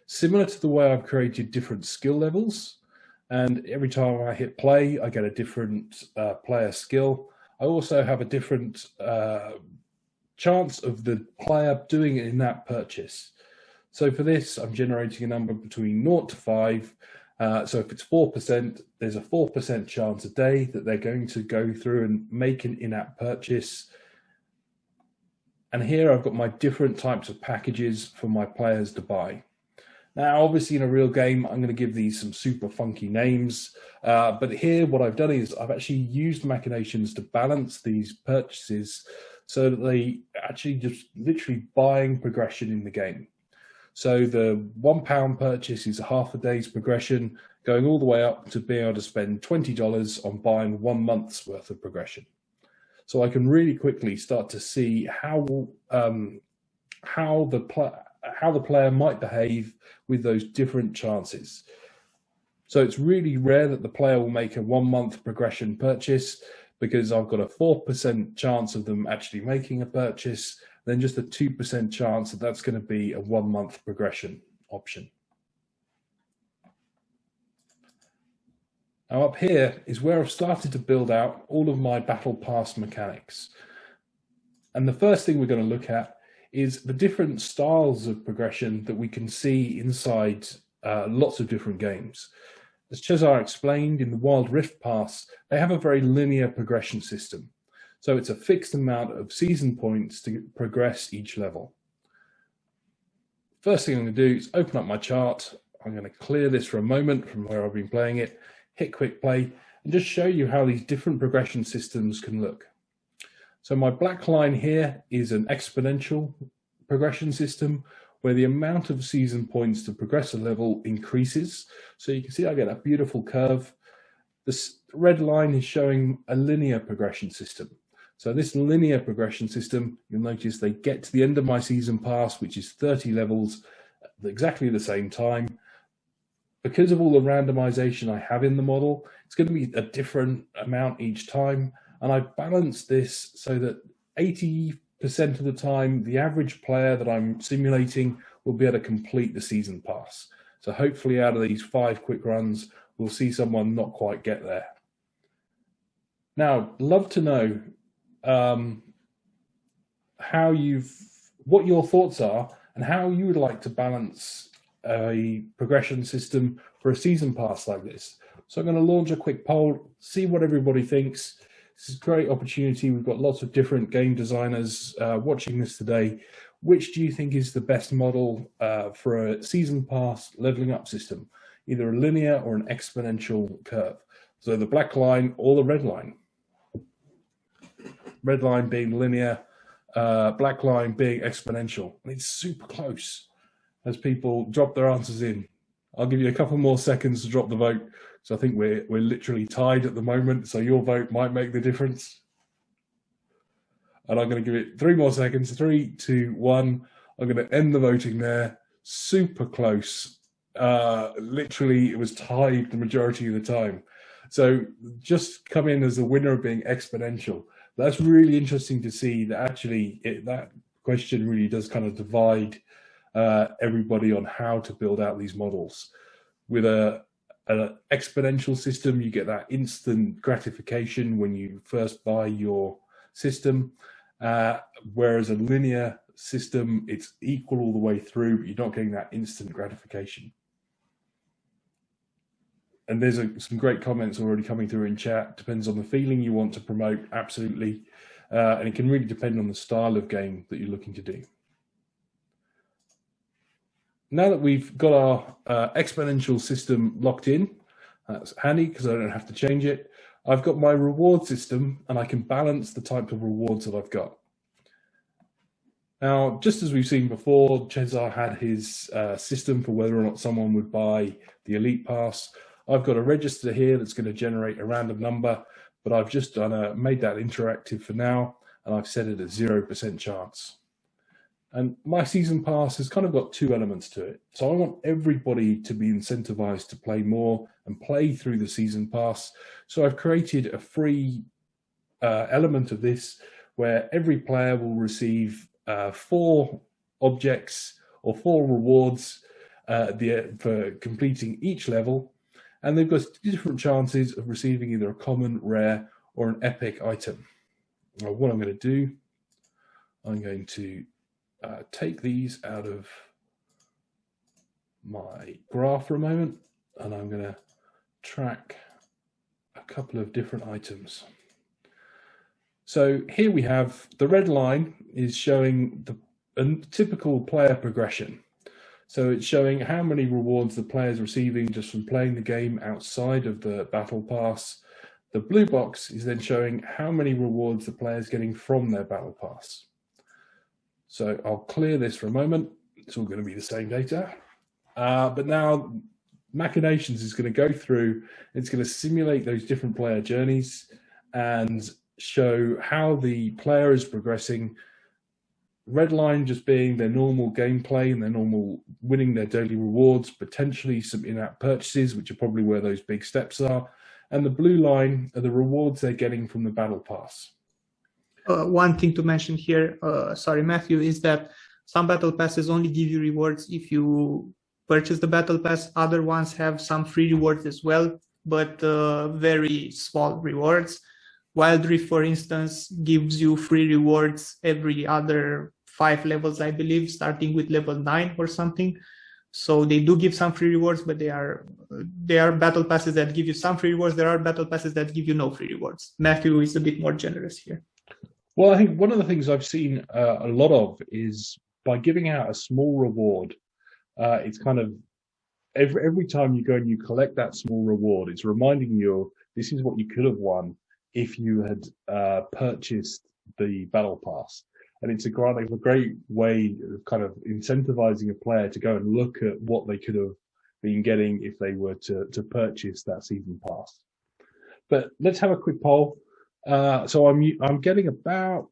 Similar to the way I've created different skill levels, and every time I hit play, I get a different player skill. I also have a different chance of the player doing an in-app purchase. So for this, I'm generating a number between 0 to 5. So if it's 4%, there's a 4% chance a day that they're going to go through and make an in-app purchase. And here I've got my different types of packages for my players to buy. Now, obviously in a real game, I'm going to give these some super funky names. But here what I've done is I've actually used Machinations to balance these purchases so that they actually just literally buying progression in the game. So the £1 purchase is half a day's progression, going all the way up to being able to spend $20 on buying 1 month's worth of progression. So I can really quickly start to see how the player might behave with those different chances. So it's really rare that the player will make a 1 month progression purchase, because I've got a 4% chance of them actually making a purchase, then just a 2% chance that that's going to be a 1 month progression option. Now up here is where I've started to build out all of my battle pass mechanics. And the first thing we're going to look at is the different styles of progression that we can see inside lots of different games. As Cesar explained, in the Wild Rift Pass, they have a very linear progression system. So it's a fixed amount of season points to progress each level. First thing I'm going to do is open up my chart. I'm going to clear this for a moment from where I've been playing it, hit quick play, and just show you how these different progression systems can look. So my black line here is an exponential progression system where the amount of season points to progress a level increases. So you can see I get a beautiful curve. This red line is showing a linear progression system. So this linear progression system, you'll notice they get to the end of my season pass, which is 30 levels at exactly the same time. Because of all the randomization I have in the model, it's It's going to be a different amount each time. And I balance this so that 80% of the time, the average player that I'm simulating will be able to complete the season pass. So hopefully out of these 5 quick runs, we'll see someone not quite get there. Now, love to know what your thoughts are and how you would like to balance a progression system for a season pass like this. So I'm going to launch a quick poll, see what everybody thinks. This is a great opportunity. We've got lots of different game designers watching this today. Which do you think is the best model for a season pass leveling up system? Either a linear or an exponential curve. So the black line or the red line. Red line being linear, black line being exponential. And it's super close as people drop their answers in. I'll give you a couple more seconds to drop the vote. So I think we're literally tied at the moment. So your vote might make the difference. And I'm going to give it 3 more seconds. 3, 2, 1. I'm going to end the voting there. Super close. Literally, it was tied the majority of the time. So just come in as the winner of being exponential. That's really interesting to see that actually that question really does kind of divide everybody on how to build out these models. With an exponential system, you get that instant gratification when you first buy your system, whereas a linear system, it's equal all the way through, but you're not getting that instant gratification. And there's some great comments already coming through in chat. Depends on the feeling you want to promote, absolutely. And it can really depend on the style of game that you're looking to do. Now that we've got our exponential system locked in, that's handy because I don't have to change it. I've got my reward system and I can balance the type of rewards that I've got. Now, just as we've seen before, Cesar had his system for whether or not someone would buy the Elite Pass. I've got a register here that's going to generate a random number, but I've just made that interactive for now, and I've set it at 0% chance. And my season pass has kind of got 2 elements to it. So I want everybody to be incentivized to play more and play through the season pass. So I've created a free element of this where every player will receive 4 objects or 4 rewards for completing each level. And they've got different chances of receiving either a common, rare, or an epic item. Now, what I'm going to do, I'm going to take these out of my graph for a moment, and I'm going to track a couple of different items. So here we have the red line is showing a typical player progression. So it's showing how many rewards the player is receiving just from playing the game outside of the battle pass. The blue box is then showing how many rewards the player is getting from their battle pass. So I'll clear this for a moment. It's all going to be the same data. But now Machinations is going to go through, it's going to simulate those different player journeys and show how the player is progressing. Red line just being their normal gameplay and their normal winning their daily rewards, potentially some in-app purchases, which are probably where those big steps are. And the blue line are the rewards they're getting from the battle pass. One thing to mention here, sorry, Matthew, is that some battle passes only give you rewards if you purchase the battle pass. Other ones have some free rewards as well, but very small rewards. Wild Rift, for instance, gives you free rewards every other 5 levels, I believe, starting with level 9 or something. So they do give some free rewards, but they are battle passes that give you some free rewards. There are battle passes that give you no free rewards. Matthew is a bit more generous here. Well, I think one of the things I've seen a lot of is by giving out a small reward, it's kind of every time you go and you collect that small reward, it's reminding you this is what you could have won if you had purchased the battle pass. And it's a great way of kind of incentivizing a player to go and look at what they could have been getting if they were to purchase that season pass. But let's have a quick poll. So I'm getting about,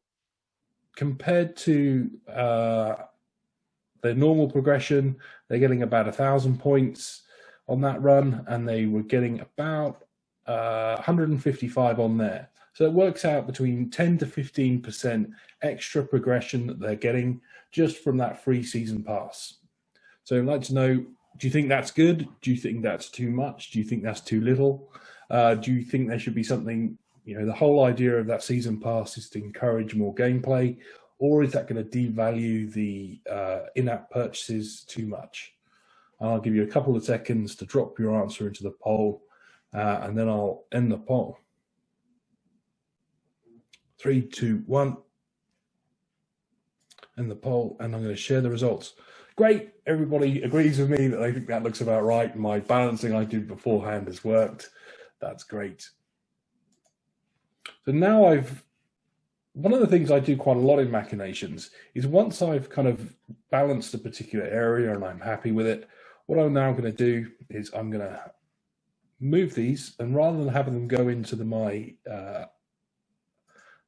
compared to their normal progression, they're getting about 1,000 points on that run, and they were getting about 155 on there. So it works out between 10 to 15% extra progression that they're getting just from that free season pass. So I'd like to know, do you think that's good? Do you think that's too much? Do you think that's too little? Do you think there should be something, the whole idea of that season pass is to encourage more gameplay, or is that going to devalue the in-app purchases too much? I'll give you a couple of seconds to drop your answer into the poll, and then I'll end the poll. 3, 2, 1. End the poll, and I'm going to share the results. Great, everybody agrees with me that they think that looks about right. My balancing I did beforehand has worked. That's great. So now one of the things I do quite a lot in Machinations is once I've kind of balanced a particular area and I'm happy with it, what I'm now going to do is I'm going to move these, and rather than having them go into my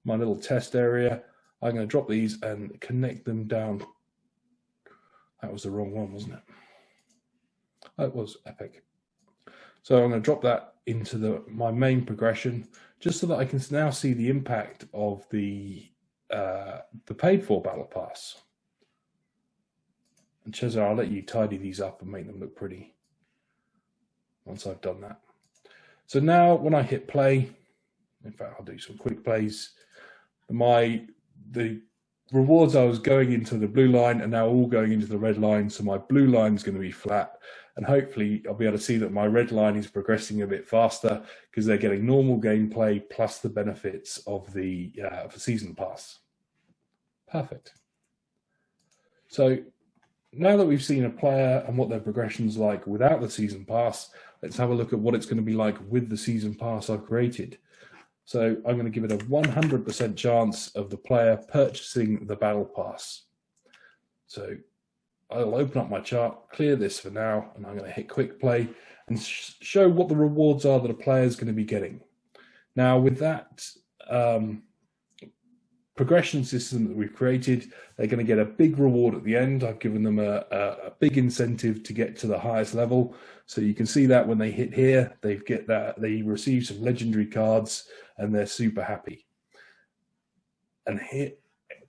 little test area, I'm going to drop these and connect them down. That was the wrong one, wasn't it? That was epic. So I'm going to drop that into my main progression, just so that I can now see the impact of the paid for battle pass. And Chisel, I'll let you tidy these up and make them look pretty once I've done that. So now when I hit play, in fact, I'll do some quick plays. The rewards I was going into the blue line are now all going into the red line. So my blue line is going to be flat, and hopefully I'll be able to see that my red line is progressing a bit faster because they're getting normal gameplay plus the benefits of the season pass. Perfect. So now that we've seen a player and what their progression's like without the season pass, let's have a look at what it's going to be like with the season pass I've created. So I'm going to give it a 100% chance of the player purchasing the battle pass. So I'll open up my chart, clear this for now, and I'm going to hit quick play and show what the rewards are that a player is going to be getting. Now with that progression system that we've created, they're going to get a big reward at the end. I've given them a big incentive to get to the highest level. So you can see that when they hit here, they receive some legendary cards and they're super happy. And here,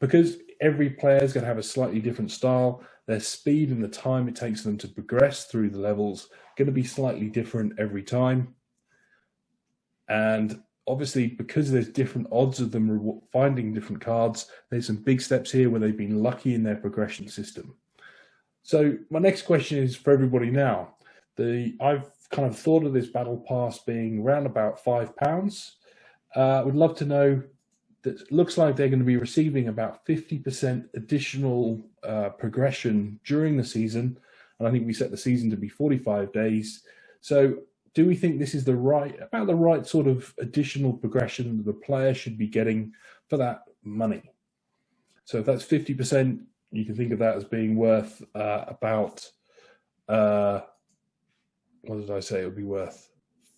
because every player is going to have a slightly different style, their speed and the time it takes them to progress through the levels going to be slightly different every time. And obviously, because there's different odds of them finding different cards, there's some big steps here where they've been lucky in their progression system. So my next question is for everybody now. I've kind of thought of this battle pass being around about £5. I would love to know that it looks like they're going to be receiving about 50% additional progression during the season. And I think we set the season to be 45 days. So do we think this is about the right sort of additional progression that the player should be getting for that money? So if that's 50%, you can think of that as being worth about, what did I say? It would be worth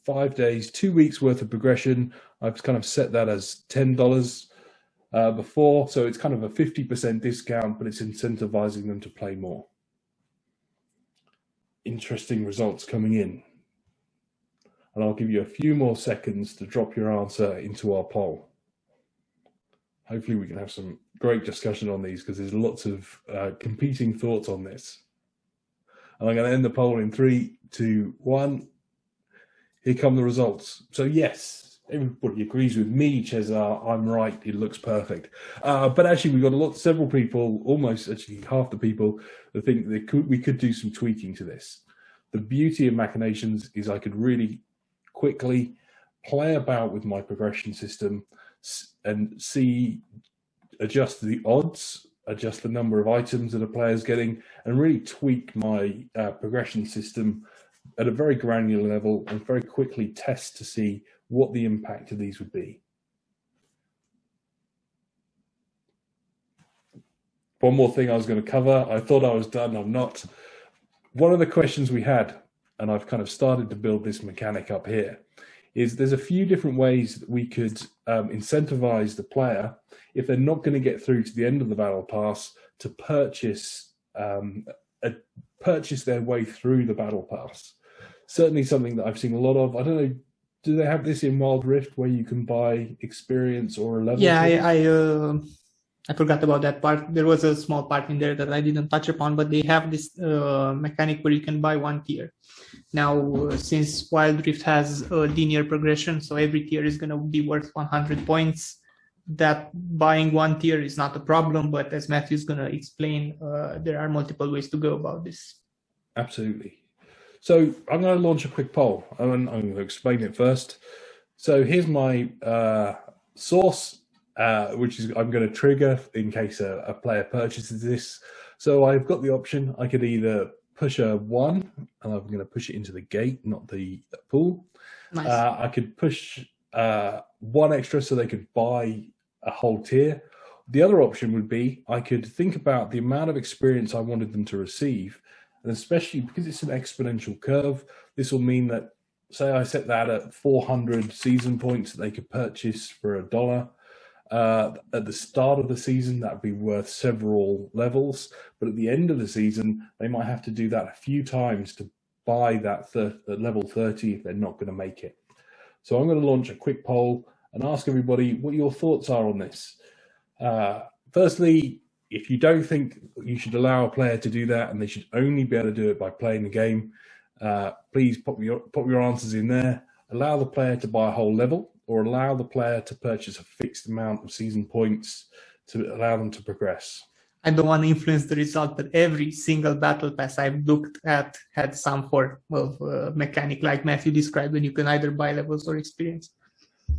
5 days, 2 weeks worth of progression. I've kind of set that as $10 before. So it's kind of a 50% discount, but it's incentivizing them to play more. Interesting results coming in. And I'll give you a few more seconds to drop your answer into our poll. Hopefully we can have some great discussion on these because there's lots of competing thoughts on this. And I'm going to end the poll in 3, 2, 1. Here come the results. So yes, everybody agrees with me, Cesar. I'm right. It looks perfect. But actually, we've got several people, almost actually half the people, that think that we could do some tweaking to this. The beauty of Machinations is I could really quickly play about with my progression system and adjust the odds, adjust the number of items that a player's getting, and really tweak my progression system at a very granular level and very quickly test to see what the impact of these would be. One more thing I was going to cover. I thought I was done. I'm not. One of the questions we had, and I've kind of started to build this mechanic up here, is there's a few different ways that we could incentivize the player, if they're not going to get through to the end of the battle pass, to purchase their way through the battle pass. Certainly something that I've seen a lot of. I don't know, do they have this in Wild Rift where you can buy experience or a level? Yeah, I forgot about that part. There was a small part in there that I didn't touch upon, but they have this mechanic where you can buy one tier. Now, since Wild Rift has a linear progression, so every tier is going to be worth 100 points, that buying one tier is not a problem, but as Matthew is going to explain, there are multiple ways to go about this. Absolutely. So I'm going to launch a quick poll. I'm going to explain it first. So here's my source, which is I'm going to trigger in case a player purchases this. So I've got the option. I could either push a 1, and I'm going to push it into the gate, not the pool. Nice. I could push 1 extra so they could buy a whole tier. The other option would be I could think about the amount of experience I wanted them to receive, and especially because it's an exponential curve, this will mean that, say I set that at 400 season points that they could purchase for $1. At the start of the season, that would be worth several levels, but at the end of the season, they might have to do that a few times to buy that level 30 if they're not going to make it. So I'm going to launch a quick poll and ask everybody what your thoughts are on this. Firstly, if you don't think you should allow a player to do that and they should only be able to do it by playing the game, please pop your answers in there. Allow the player to buy a whole level, or allow the player to purchase a fixed amount of season points to allow them to progress. I don't want to influence the result, but every single battle pass I've looked at had some form of mechanic like Matthew described, and you can either buy levels or experience.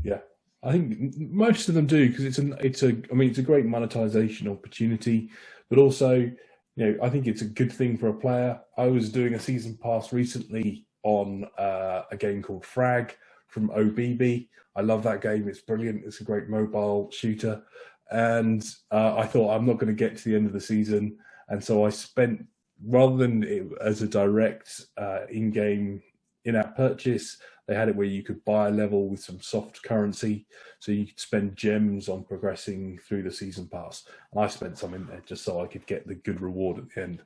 Yeah, I think most of them do, because it's a great monetization opportunity, but also, I think it's a good thing for a player. I was doing a season pass recently on a game called Frag from OBB. I love that game. It's brilliant. It's a great mobile shooter. And I thought, I'm not going to get to the end of the season. And so I spent, rather than it as a direct in-app purchase, they had it where you could buy a level with some soft currency. So you could spend gems on progressing through the season pass. And I spent some in there just so I could get the good reward at the end.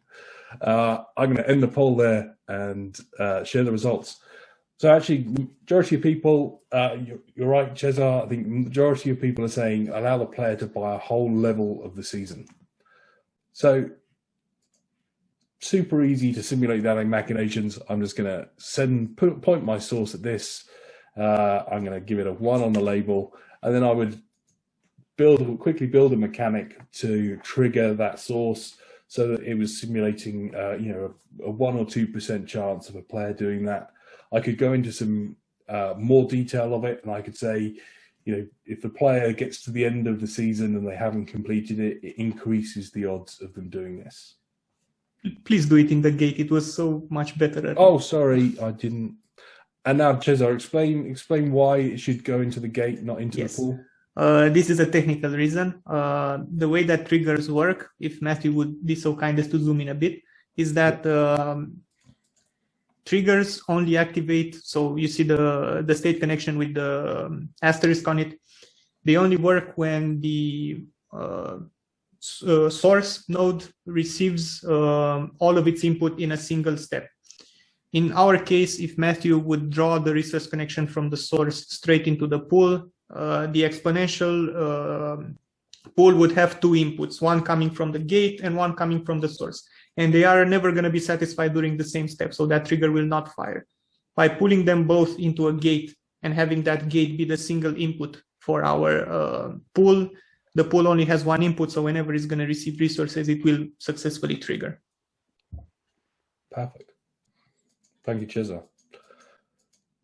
I'm going to end the poll there and share the results. So actually, majority of people, you're right, Cesar, I think majority of people are saying allow the player to buy a whole level of the season. So super easy to simulate that in Machinations. I'm just going to point my source at this. I'm going to give it a 1 on the label, and then I would quickly build a mechanic to trigger that source so that it was simulating a 1 or 2% chance of a player doing that. I could go into some more detail of it, and I could say, if the player gets to the end of the season and they haven't completed it, it increases the odds of them doing this. Please do it in the gate. It was so much better. Oh, sorry, I didn't. And now, Cesar, explain why it should go into the gate, not into the pool. This is a technical reason. The way that triggers work, if Matthew would be so kind as to zoom in a bit, is that triggers only activate, so you see the state connection with the asterisk on it. They only work when the source node receives all of its input in a single step. In our case, if Matthew would draw the resource connection from the source straight into the pool, the exponential pool would have 2 inputs, one coming from the gate and one coming from the source. And they are never going to be satisfied during the same step, so that trigger will not fire. By pulling them both into a gate and having that gate be the single input for our pool, the pool only has 1 input, so whenever it's going to receive resources, it will successfully trigger. Perfect. Thank you, Cesar.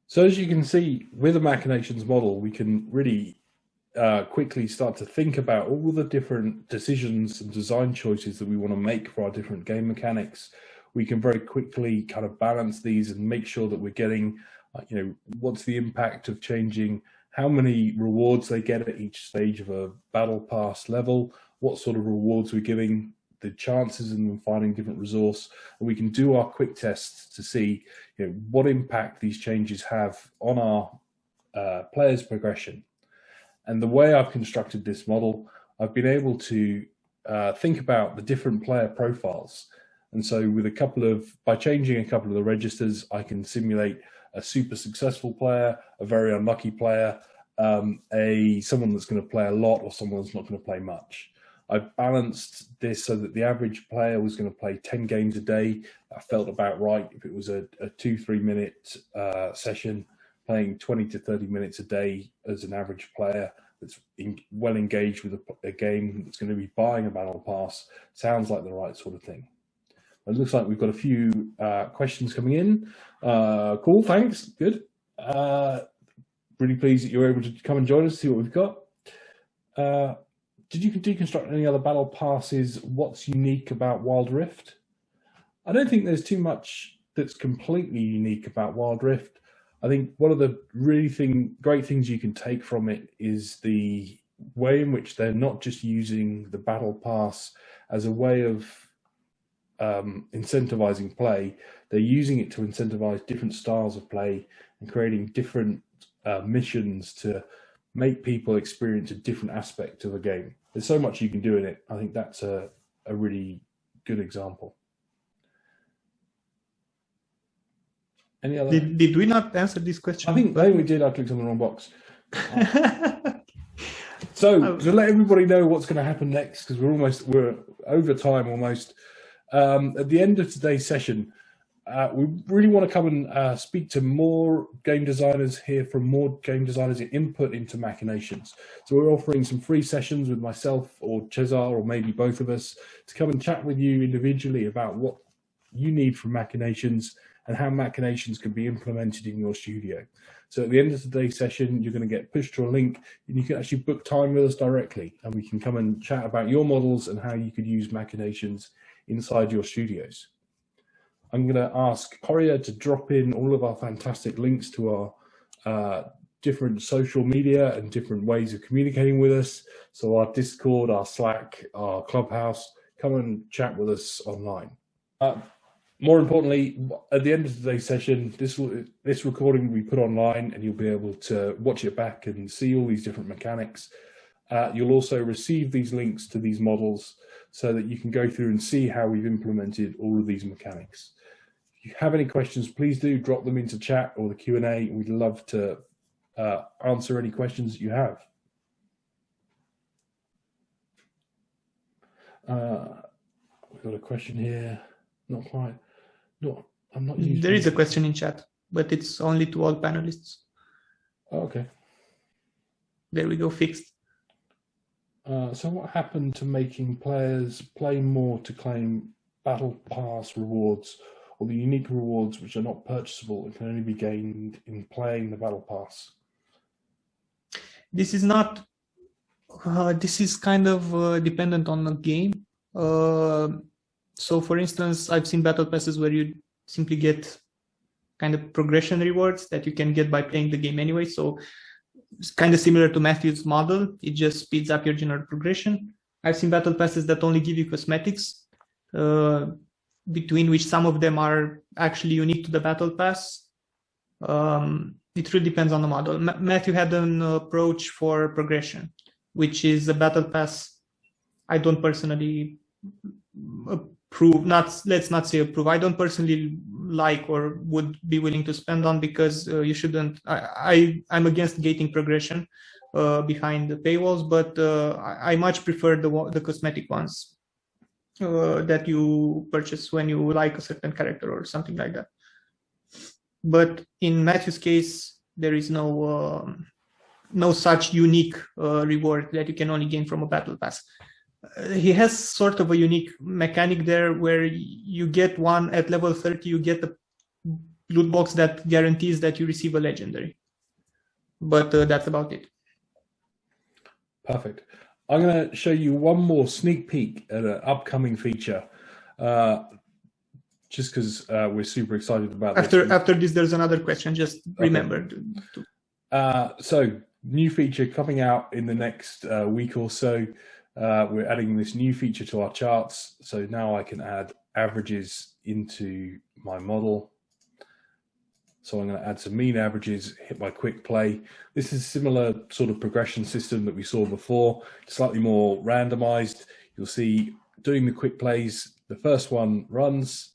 So as you can see, with the Machinations model, we can really quickly start to think about all the different decisions and design choices that we want to make for our different game mechanics. We can very quickly kind of balance these and make sure that we're getting, what's the impact of changing how many rewards they get at each stage of a battle pass level, what sort of rewards we're giving, the chances in them finding different resource, and we can do our quick tests to see what impact these changes have on our players' progression. And the way I've constructed this model, I've been able to think about the different player profiles. And so with by changing a couple of the registers, I can simulate a super successful player, a very unlucky player, someone that's going to play a lot, or someone that's not going to play much. I balanced this so that the average player was going to play 10 games a day. That felt about right. If it was a 2-3 minute session, playing 20 to 30 minutes a day as an average player that's well engaged with a game, that's going to be buying a battle pass, sounds like the right sort of thing. It looks like we've got a few questions coming in. Cool, thanks, good. Really pleased that you're able to come and join us, see what we've got. Did you deconstruct any other battle passes? What's unique about Wild Rift? I don't think there's too much that's completely unique about Wild Rift. I think one of the really great things you can take from it is the way in which they're not just using the battle pass as a way of incentivizing play. They're using it to incentivize different styles of play and creating different missions to make people experience a different aspect of a game. There's so much you can do in it. I think that's a really good example. Any other? Did we not answer this question? I think we did. I clicked on the wrong box. So to let everybody know what's going to happen next, because we're over time almost. At the end of today's session, we really want to come and speak to more game designers, hear from more game designers, and input into Machinations. So we're offering some free sessions with myself or Chisel, or maybe both of us, to come and chat with you individually about what you need from Machinations and how Machinations can be implemented in your studio. So at the end of today's session, you're going to get pushed to a link, and you can actually book time with us directly, and we can come and chat about your models and how you could use Machinations inside your studios. I'm going to ask Coria to drop in all of our fantastic links to our different social media and different ways of communicating with us. So our Discord, our Slack, our Clubhouse, come and chat with us online. More importantly, at the end of today's session, this recording will be put online, and you'll be able to watch it back and see all these different mechanics. You'll also receive these links to these models so that you can go through and see how we've implemented all of these mechanics. If you have any questions, please do drop them into chat or the Q&A. We'd love to answer any questions that you have. We've got a question here. Not quite. No, I'm not using. There is a question in chat, but it's only to all panelists. Oh, okay. There we go, fixed. So what happened to making players play more to claim battle pass rewards, or the unique rewards which are not purchasable and can only be gained in playing the battle pass? This is not. This is kind of dependent on the game. So, for instance, I've seen battle passes where you simply get kind of progression rewards that you can get by playing the game anyway. So it's kind of similar to Matthew's model. It just speeds up your general progression. I've seen battle passes that only give you cosmetics, between which some of them are actually unique to the battle pass. It really depends on the model. Matthew had an approach for progression, which is a battle pass I don't personally approve. Let's not say approve. I don't personally like or would be willing to spend on, because you shouldn't. I'm against gating progression behind the paywalls, but I much prefer the cosmetic ones that you purchase when you like a certain character or something like that. But in Matthew's case, there is no such unique reward that you can only gain from a battle pass. He has sort of a unique mechanic there where you get one at level 30, you get a loot box that guarantees that you receive a legendary. But that's about it. Perfect. I'm going to show you one more sneak peek at an upcoming feature, just because we're super excited about this. After this, there's another question. Just remember. Okay. So, new feature coming out in the next week or so. We're adding this new feature to our charts. So now I can add averages into my model. So I'm going to add some mean averages, hit my quick play. This is a similar sort of progression system that we saw before, slightly more randomized. You'll see doing the quick plays, the first one runs,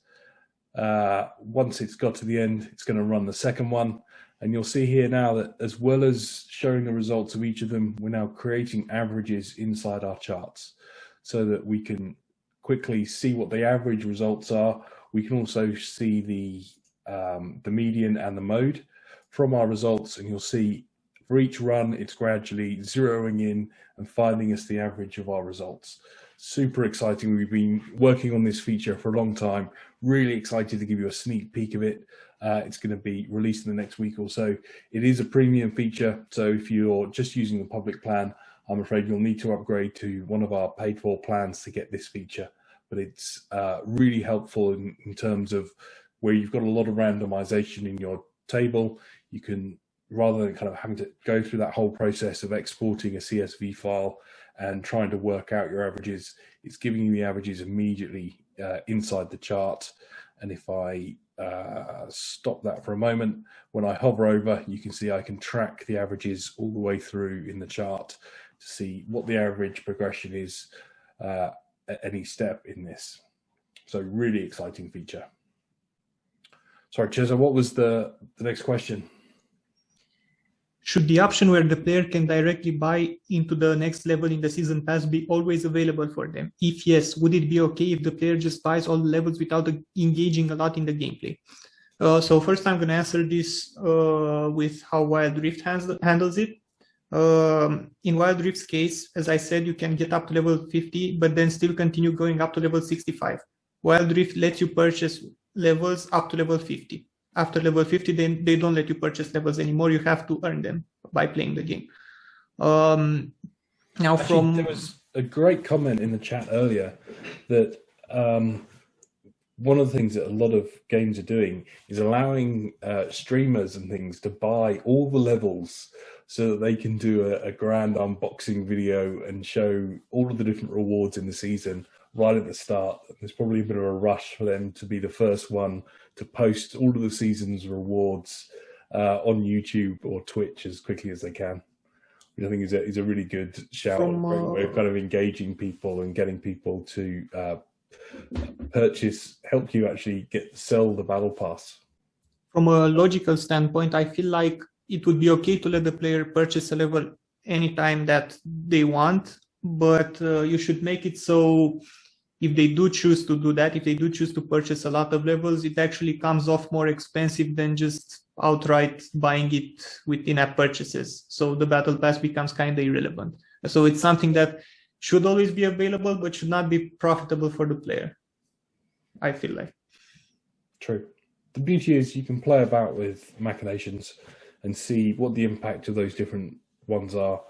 Once it's got to the end, it's going to run the second one. And you'll see here now that as well as showing the results of each of them, we're now creating averages inside our charts so that we can quickly see what the average results are. We can also see the median and the mode from our results, and you'll see for each run, it's gradually zeroing in and finding us the average of our results. Super exciting. We've been working on this feature for a long time. Really excited to give you a sneak peek of it. It's going to be released in the next week or so. It is a premium feature, so if you're just using the public plan, I'm afraid you'll need to upgrade to one of our paid for plans to get this feature. But it's really helpful in terms of where you've got a lot of randomization in your table. You can, rather than kind of having to go through that whole process of exporting a CSV file and trying to work out your averages, it's giving you the averages immediately inside the chart. And if I stop that for a moment, when I hover over, you can see I can track the averages all the way through in the chart to see what the average progression is at any step in this. So really exciting feature. Sorry, Chisel, what was the next question? Should the option where the player can directly buy into the next level in the season pass be always available for them? If yes, would it be okay if the player just buys all the levels without engaging a lot in the gameplay? So first I'm going to answer this with how Wild Rift handles it. In Wild Rift's case, as I said, you can get up to level 50, but then still continue going up to level 65. Wild Rift lets you purchase levels up to level 50. After level 50, then they don't let you purchase levels anymore. You have to earn them by playing the game. Now, actually, there was a great comment in the chat earlier that one of the things that a lot of games are doing is allowing streamers and things to buy all the levels so that they can do a grand unboxing video and show all of the different rewards in the season right at the start. There's probably a bit of a rush for them to be the first one to post all of the season's rewards on YouTube or Twitch as quickly as they can. Which I think is a really good shout, a great way of kind of engaging people and getting people to purchase, help you actually sell the battle pass. From a logical standpoint, I feel like it would be okay to let the player purchase a level anytime that they want, but you should make it so if they do choose to do that, if they do choose to purchase a lot of levels, it actually comes off more expensive than just outright buying it with in-app purchases. So the battle pass becomes kind of irrelevant. So it's something that should always be available, but should not be profitable for the player, I feel like. True. The beauty is you can play about with Machinations and see what the impact of those different ones are